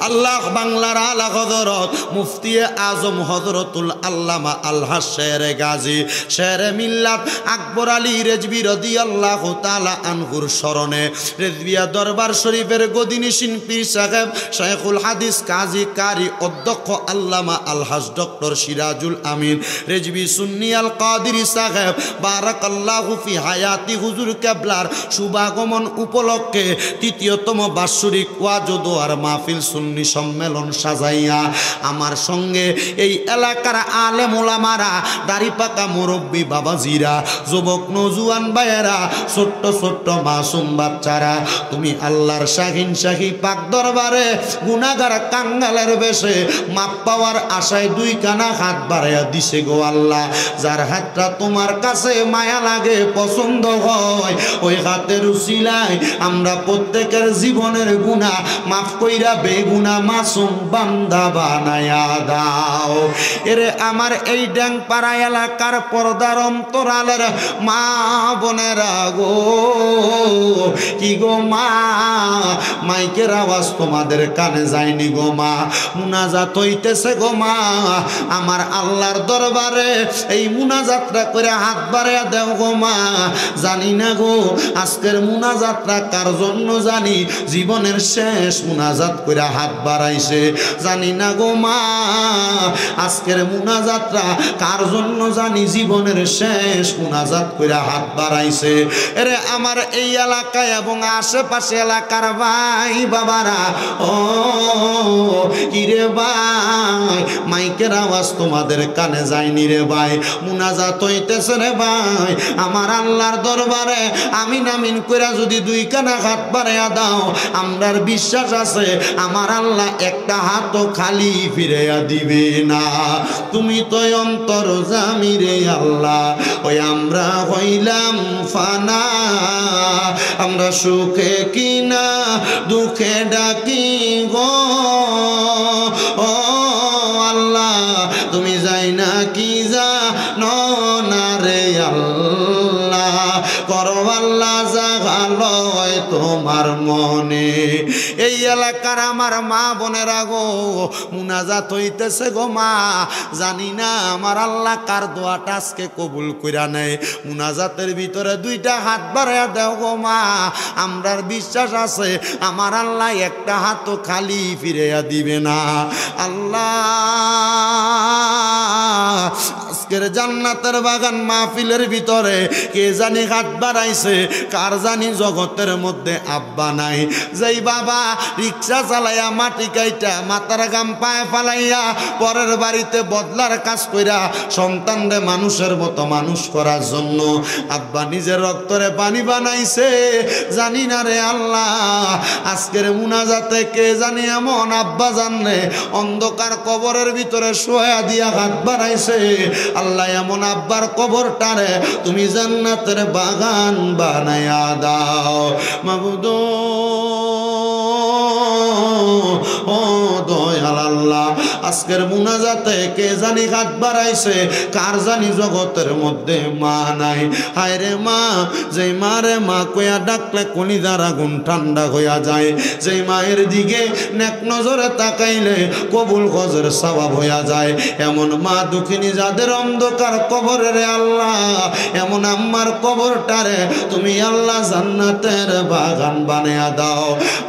আল্লাহ বাংলার আলা হযরত মুফতি আজম হযরতুল আল্লামা আলহাজ শেরে গাজী শেরে মিল্লাত আকবর আলী রেজবি রাদিয়াল্লাহু তাআলা আনহুর স্মরণে রেজবিয়া দরবার শরীফের গদিনিশিন পীর সাহেব শাইখুল হাদিস কাজী কারি অধ্যক্ষ আল্লামা আলহাজ ডক্টর সিরাজুল আমিন রেজবি সুন্নি আল কাদেরী সাহেব বারাকাল্লাহু ফি হায়াতি হুজুর কেবলার শুভাগমন উপলক্ষে তৃতীয়তম বাৎসরিক ওয়াজ ও দোয়ার মাহফিল সুন্নি সম্মেলন সাজাইয়া আমার সঙ্গে এই এলাকার আলেম ওলামারা দাড়ি পাকা মুরব্বী বাবাজিরা যুবক নজুয়ান ভাইয়েরা ছোট্ট ছোট্ট মাসুম বাচ্চারা তুমি আল্লাহর শাহিন শাহী পাক দরবারে গুনাহগার কাঙ্গালের বেশে মাপ পাওয়ার আশায় দুই কানা হাত বাড়াইয়া দিছে গো আল্লাহ যার হাতটা তোমার কাছে মায়া লাগে পছন্দ হয় ওই হাতের উসিলায় আমরা প্রত্যেকের জীবনের গুনাহ মাফ কইরা বেগুনাহ মাসুম বান্দা বানায়া দাও এরে আমার এই ড্যাংপাড়া এলাকার পর্দার অন্তরালের মা বোনেরা গো কি গো মা মাইকের আওয়াজ তোমাদের কানে যায়নি গো মা মুনাজাত হইতেছে গো মা আমার আল্লাহর দরবারে এই মুনাজাতটা করে হাত বাড়াইয়া দেও গো মা জানি না গো আজকের মুনাজাতটা কার জন্য জানি জীবনের শেষ মুনাজাত করে হাত বাড়াইছে জানি না গো মা আজকের মুনাজাতটা কার জন্য জানি জীবনের শেষ মুনাজাত কইরা হাত বাড়াইছে। এরে আমার এই এলাকায় এবং আশেপাশে এলাকার ভাই বাবারা, ও কিরে ভাই, মাইকের আওয়াজ তোমাদের কানে যায়নি রে ভাই, মুনাজাত হইতেছে রে ভাই। আমার আল্লাহর দরবারে আমিন আমিন কইরা যদি দুই কানা হাত বাড়াইয়া দাও, আমরার বিশ্বাস আছে আমার আল্লাহ একটা হাতও খালি ফিরাইয়া দিবে না। তুমি তো অন্তর্যামী রে আল্লাহ, ওই আমরা হইলাম ফানা, আমরা সুখে কিনা দুঃখে ডাকি গো, ও আল্লাহ তুমি যাই না কি জানো না রে আল্লাহ, করো আল্লাহ জাগালয় তোমার মনে। এই এলাকার আমার মা বোনেরা গো, মুনাজাত হইতেছে গো মা, জানি না আমার আল্লাহ কার দোয়াটা আজকে কবুল কইরা নেয়। মুনাজাতের ভিতরে দুইটা হাত বাড়াইয়া দেও গো মা, আমরার বিশ্বাস আছে আমার আল্লাহ একটা হাতও খালি ফিরাইয়া দিবে না। আল্লাহ আজকের জান্নাতের বাগান মাহফিলের ভিতরে কে জানি হাত বাড়াইছে, কার জানি জগতের মধ্যে আব্বা নাই, যেই বাবা রিক্সা চালাইয়া মাটি কাইটা মাথার গাম পায়ে ফালাইয়া পরের বাড়িতে বদলার কাজ কইরা সন্তানরে মানুষের মতো মানুষ করার জন্য আব্বা নিজের রক্তরে পানি বানাইছে, জানি না রে আল্লাহ আজকের মুনাজাতে কে জানি এমন আব্বা জানরে অন্ধকার কবরের ভিতরে শোয়া দিয়া হাত বাড়াইছে। আল্লাহ এমন আব্বার কবরটারে তুমি জান্নাতের বাগান বানায়া দাও মাবুদ, ও দয়াল আল্লাহ আজকের মুনাজাতে কে জানি হাত বাড়াইছে, কার জানি জগতের মধ্যে মা নাই। হায় রে মা, যেই মারে মা কইয়া ডাকলে কলিজার আগুন ঠান্ডা হইয়া যায়, যেই মায়ের দিকে নেক নজরে তাকাইলে কবুল গজের সওয়াব হইয়া যায়, এমন মা দুঃখিনী যাদের অন্ধকার কবরে রে আল্লাহ, এমন আম্মার কবরটারে তুমি আল্লাহ জান্নাতের বাগান বানায়া দাও।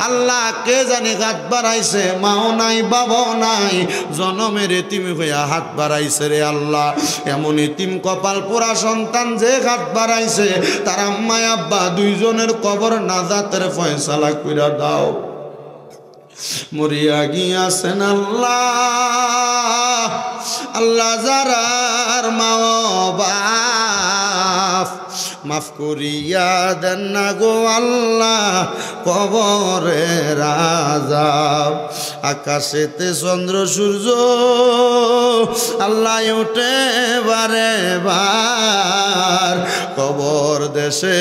আল্লাহ কে জানি হাত বাড়াইছে, মাও নাই বাবাও নাই, জনমের এতিম হইয়া হাত বাড়াইছে রে আল্লাহ, এমন এতিম কপাল পোড়া সন্তান যে হাত বাড়াইছে, তার আম্মা আব্বা দুইজনের কবর নাজাতের ফয়সালা কইরা দাও। মরিয়া গিয়াছেন আল্লাহ, আল্লাহ যারার মা বাপ মাফ করিয়া দেন না গো আল্লাহ কবরে আযাব। আকাশেতে চন্দ্র সূর্য আল্লাহ ওঠে বারে বার, কবর দেশে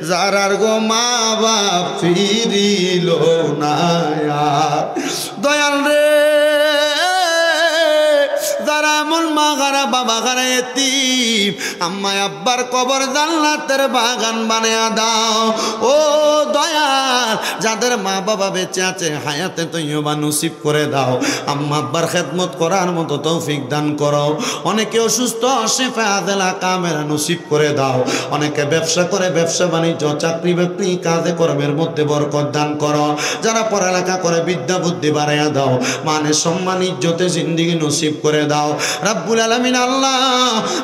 যারার গো মা বাপ ফিরিল না আর। দয়াল রে, যারা এমন মা গারা বাবা গারা এতিম, আম্মা আব্বার কবর জান্নাতের বাগান বানায়া দাও। ও দয়াল, যাদের মা বাবা বেঁচে আছে হায়াতে তৈয়বা নসিব করে দাও, আম্মা আব্বার খেদমত করার মতো তৌফিক দান করো। অনেকে অসুস্থ শিফা আদেলা কামেরা নসিব করে দাও, অনেকে ব্যবসা করে ব্যবসা বাণিজ্য চাকরি বাকরি কাজে কর্মের মধ্যে বরকত দান করো। যারা পড়ালেখা করে বিদ্যা বুদ্ধি বাড়াইয়া দাও, মানে সম্মান ইজ্জতে জিন্দেগি নসিব করে দাও রব্বুল আলামিন। আল্লাহ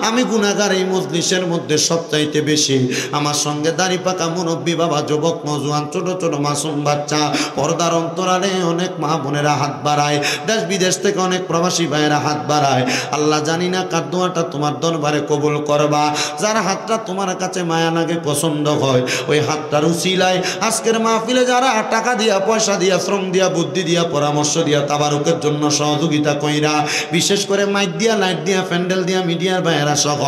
আমি গুনাহগার এই মজলিসের মধ্যে সবচাইতে বেশি, আমার সঙ্গে দাড়ি পাকা মুরব্বী বাবা, যুবক নওজোয়ান, ছোট ছোট মাসুম বাচ্চা, পর্দার অন্তরালে অনেক মা বোনেরা হাত বাড়ায়, দেশ বিদেশ থেকে অনেক প্রবাসী ভাইয়েরা হাত বাড়ায়। আল্লাহ জানি না কার দোয়াটা তোমার দরবারে কবুল করবা, যার হাতটা তোমার কাছে মায়া লাগে পছন্দ হয়, ওই হাতটার উসিলায় আজকের মাহফিলে যারা টাকা দিয়া পয়সা দিয়া শ্রম দিয়া বুদ্ধি দিয়া পরামর্শ দিয়া তাবারুকের জন্য সহযোগিতা কইরা, বিশেষ করে মাইক দিয়া লাইট দিয়া প্যান্ডেল দিয়া মিডিয়ার ভাইয়েরা সহ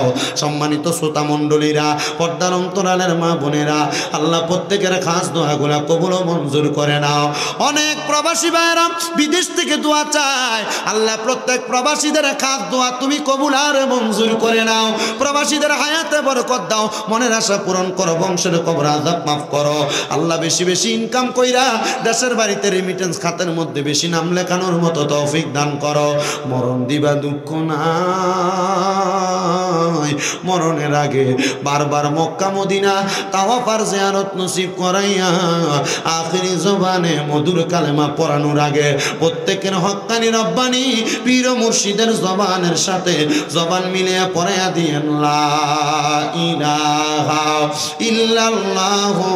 সম্মানিত শ্রোতা মণ্ডলীরা, পর্দার অন্তরালের মা বোনেরা, আল্লাহ প্রত্যেকের খাস দোয়াগুলা কবুল ও মঞ্জুর করে নাও। অনেক প্রবাসী ভাইয়েরা বিদেশ থেকে দোয়া চায়, আল্লাহ প্রত্যেক প্রবাসীদের খাস দোয়া তুমি কবুল আর মঞ্জুর করে নাও। প্রবাসীদের হায়াতে বরকত দাও, মনের আশা পূরণ করো, বংশের কবর আযাব মাফ করো। আল্লাহ বেশি বেশি ইনকাম কইরা দেশের বাড়িতে রেমিটেন্স খাতের মধ্যে বেশি নাম লেখানোর মতো তৌফিক দান করো। মরণ দিবা দুঃখ নাই, মরণের আগে বারবার মক্কা মদিনা তাওয়াফ আর জিয়ারত নসিব করাইয়া আখিরি জবানে মধুর কালেমা পড়ানোর আগে প্রত্যেকের হক্কানি রব্বানি পীর মুর্শিদের জবানের সাথে জবান মিলিয়ে পড়াইয়া দিয়েন লা ইলাহা ইল্লাল্লাহু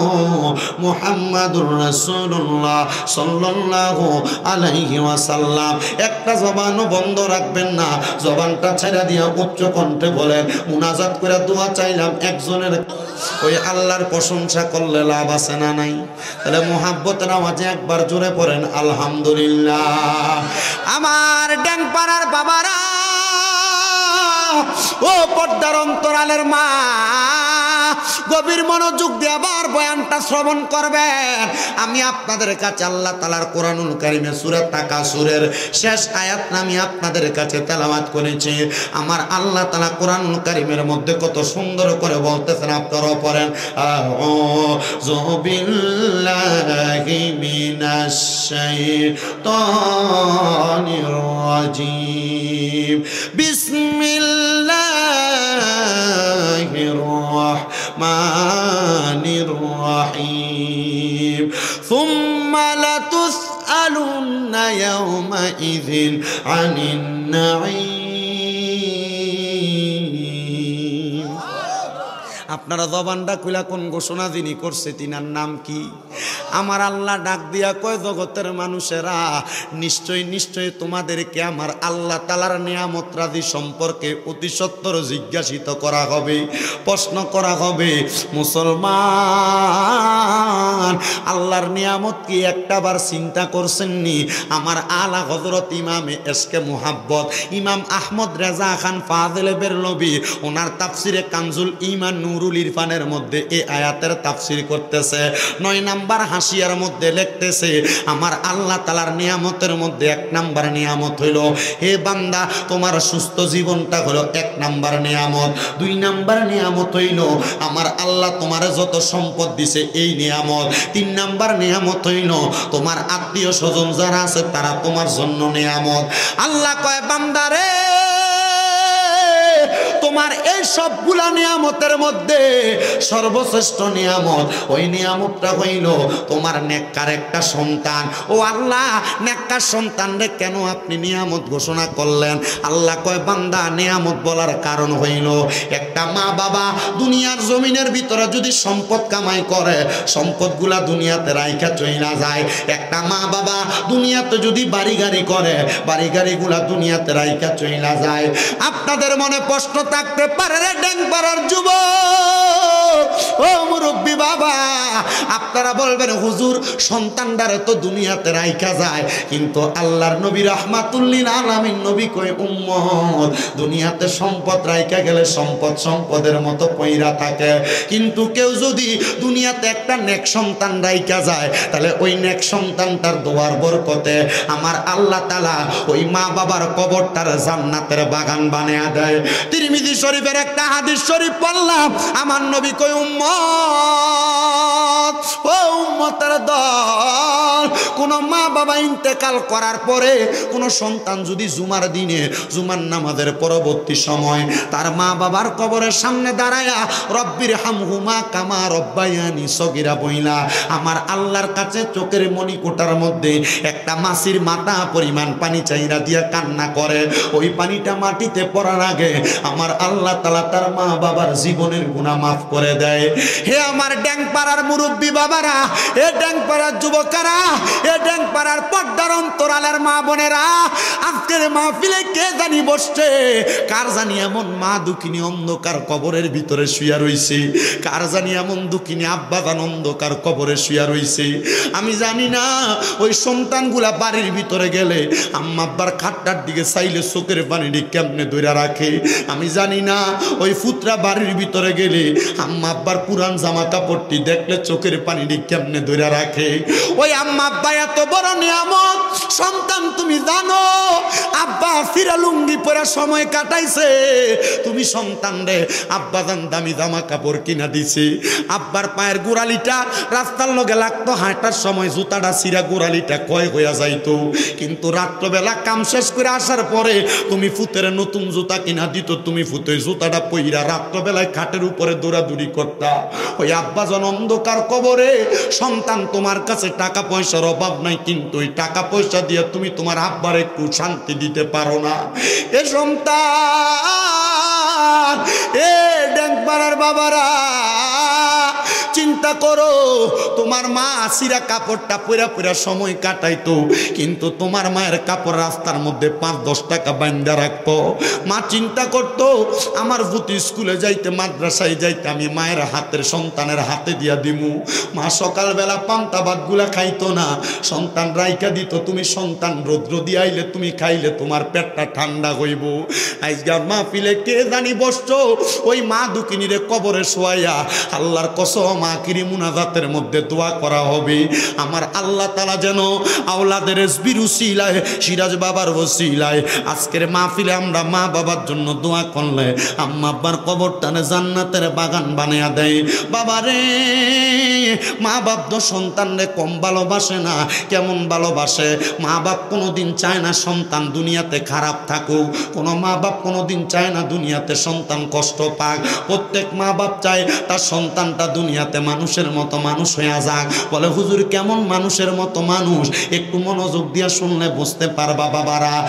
মুহাম্মাদুর রাসূলুল্লাহ সাল্লাল্লাহু আলাইহি ওয়াসাল্লাম। একটা জবানও বন্ধ রাখবেন না, জবানটা ছেড়ে দিয়া উচ্চ কণ্ঠে বলেন, মুনাজাত করে দোয়া চাইলাম একজনের, ওই আল্লাহর প্রশংসা করলে লাভ আছে না নাই? তাহলে মুহাব্বতের আওয়াজে একবার জোরে পড়েন আলহামদুলিল্লাহ। আমার ড্যাংপাড়ার বাবারা, ও পর্দার অন্তরালের মা, গভীর মনোযোগ দিয়ে আবার বয়ানটা শ্রবণ করবেন। আমি আপনাদের কাছে আল্লাহ তাআলার কোরআনুল কারীমে সূরা তাকাসুরের শেষ আয়াত আমি আপনাদের কাছে তেলাওয়াত করেছি। আমার আল্লাহ তাআলা কোরআনুল কারীমের মধ্যে কত সুন্দর করে বলতেছেন, আপনারাও পড়েন, আউযু বিল্লাহি মিনাশ শাইতানির রাজীম, বিসমিল্লাহির রাহমানির রাহিম, সুম্মা লাতুসআলুন্না ইয়াওমাইযিন আনিন নাঈম। আপনারা জবানটা খুলা কোন ঘোষণা যিনি করছে তিনার নাম কি? আমার আল্লাহ ডাক দিয়া কয়, জগতের মানুষেরা, নিশ্চয় নিশ্চয় তোমাদেরকে আমার আল্লাহ তাআলার নিয়ামত রাজি সম্পর্কে অতি সত্বর জিজ্ঞাসিত করা হবে, প্রশ্ন করা হবে। মুসলমান, আল্লাহর নিয়ামত কি একটাবার চিন্তা করছেননি? আমার আলা হযরত ইমামে এশকে মুহাব্বত ইমাম আহমদ রেজা খান ফাযিলে বেরলভী ওনার তাফসিরে কানজুল ঈমান নুরুল ইরফানের মধ্যে এই আয়াতের তাফসির করতেছে। 9 নাম্বার হাসিয়ার মধ্যে লিখতেছে, আমার আল্লাহ তাআলার নিয়ামতের মধ্যে 1 নাম্বার নিয়ামত হইল, হে বান্দা তোমার সুস্থ জীবনটা হলো 1 নাম্বার নিয়ামত। 2 নাম্বার নিয়ামত হইল আমার আল্লাহ তোমার যত সম্পদ দিছে এই নিয়ামত। 3 নাম্বার নিয়ামত হইল তোমার আত্মীয় স্বজন যারা আছে তারা তোমার জন্য নিয়ামত। আল্লাহ কয়, বান্দারে তোমার এই সবগুলা নিয়ামতের মধ্যে সর্বশ্রেষ্ঠ নিয়ামত, ওই নিয়ামতটা হইল তোমার নেককার একটা সন্তান। ও আল্লাহ, নেককার সন্তানরে কেন আপনি নিয়ামত ঘোষণা করলেন? আল্লাহ কয়, বান্দা নিয়ামত বলার কারণ হইল একটা মা বাবা দুনিয়ার জমিনের ভিতরে যদি সম্পদ কামাই করে, সম্পদগুলা দুনিয়াতে রাইখা চইলা যায়। একটা মা বাবা দুনিয়াতে যদি বাড়ি গাড়ি করে, বাড়ি গাড়িগুলা দুনিয়াতে রাইখা চইলা যায়। আপনাদের মনে প্রশ্ন থাকতে পারে, রে ড্যাংপাড়ার যুবক, ও মুরব্বী বাবা, আপনারা বলবেন, হুজুর সন্তানদারে তো দুনিয়াতে রাইখা যায়, কিন্তু আল্লাহর নবী রাহমাতুল্লিল আলামিন নবী কয়, উম্মত দুনিয়াতে সম্পদ রাইখা গেলে সম্পদ সম্পদের মতো পইরা থাকে, কিন্তু কেউ যদি দুনিয়াতে একটা নেক সন্তান রাইখা যায়, তাহলে ওই নেক সন্তানটার দোয়ার বরকতে আমার আল্লাহ তাআলা ওই মা বাবার কবরটার জান্নাতের বাগান বানিয়ে দেয়। তিরমিজি শরীফের একটা হাদিস শরীফ পড়লাম, আমার নবী কই, উম্মত, ও উম্মতের দল, কোন মা বাবা ইন্তেকাল করার পরে কোন সন্তান যদি জুমার দিনে জুমার নামাজের পরবর্তী সময় তার মা বাবার কবরের সামনে দাঁড়ায়া রব্বির হামহুমা কামা রব্বায়ানি সগীরা বইলা আমার আল্লাহর কাছে চোখের মণিকোটার মধ্যে একটা মাছির মাথা পরিমাণ পানি চাইরা দিয়া কান্না করে, ওই পানিটা মাটিতে পড়ার আগে আমার আল্লাহ তাআলা তার মা বাবার জীবনের গুনাহ মাফ করে দেয়। হে আমার ড্যাংপাড়ার মুরব্বী বাবারা, এ ড্যাংপাড়ার যুবকেরা, এ ড্যাংপাড়ার পর্দার অন্তরালের মা বোনেরা, আজকের মাহফিলে কে জানি বসছে, কার জানি এমন মা দুঃখিনী অন্ধকার কবরের ভিতরে শুয়া রইছে, কার জানি এমন দুঃখিনী আব্বা জান অন্ধকার কবরে শুয়া রইছে। আমি জানি না ওই সন্তানগুলা বাড়ির ভিতরে গেলে আম্মা আব্বার খাটটার দিকে চাইলে চোখের পানিটি কেমনে ধরে রাখে। আমি জানি না ওই ফুতরা বাড়ির ভিতরে গেলে আম্মা আব্বার পুরান জামা কাপড়টি দেখলে চোখের চোখের পানি কেমনে ধরে রাখে। ওই আম্মা আব্বা এত বড় নিয়ামত সন্তান, তুমি জানো আব্বা ফিরা লুঙ্গি পরে সময় কাটাইছে, তুমি সন্তান রে আব্বাজান দামি জামা কাপড় কিনা দিছে। আব্বার পায়ের গোড়ালিটা রাস্তার লগে লাগতো, হাঁটার সময় জুতাটা ছিঁড়া গোড়ালিটা ক্ষয় হইয়া যাইতো, কিন্তু রাত্রবেলা কাম শেষ করে আসার পরে তুমি ফুতের নতুন জুতা কিনা দিত, তুমি ফুতে জুতাটা পইরা রাত্রবেলায় খাটের উপরে দৌড়াদৌড়ি করতা। ওই আব্বাজান অন্ধকার কবরে, সন্তান তোমার কাছে টাকা পয়সার অভাব নাই, কিন্তু ওই টাকা পয়সা দিয়ে তুমি তোমার আব্বার একটু শান্তি দিতে পারো না। এ সন্তান, এ ড্যাংপাড়ার বাবারা, চিন্তা করো, তোমার মা আসিরা কাপড়টা পরা পরা সময় কাটাইতো, কিন্তু তোমার মায়ের কাপড় রাস্তার মধ্যে 5-10 টাকা বান্ধা রাখতো। মা চিন্তা করতো আমার ভূতি স্কুলে যাইতে মাদ্রাসায় যাইতে আমি মায়ের হাতের সন্তানের হাতে দিয়া দিমু। মা সকালবেলা পান্তা ভাতগুলা খাইতো না, সন্তান রাইকা দিত, তুমি সন্তান রৌদ্র দিয়ে আইলে তুমি খাইলে তোমার পেটটা ঠান্ডা হইব। আজকাল মাহফিলে কে জানি বসছো, ওই মা দুকিনীরে কবরে শোয়াইয়া আল্লাহর কসম আখিরি মুনাজাতের মধ্যে দোয়া করা হবে, আমার আল্লাহ তাআলা যেন আওলাদের রেজবির উসিলায়, সিরাজ বাবার ওসিলায় আজকের মাহফিলে আমরা মা বাবার জন্য দোয়া করলে আম্মা আব্বার কবরটানে জান্নাতের বাগান বানিয়ে দেয়। বাবারে, মা বাপ তো সন্তানরে কম ভালোবাসে না, কেমন ভালোবাসে। মা বাপ কোনোদিন চায় না সন্তান দুনিয়াতে খারাপ থাকুক, কোনো মা বাপ কোনোদিন চায় না দুনিয়াতে সন্তান কষ্ট পাক। প্রত্যেক মা বাপ চায় তার সন্তানটা দুনিয়াতে মানুষের মতো মানুষ হয়ে যাক। বলে হুজুর কেমন মানুষের মতো মানুষ? একটু মনোযোগ দিয়ে শুনলে বুঝতে পারবা বাবারা।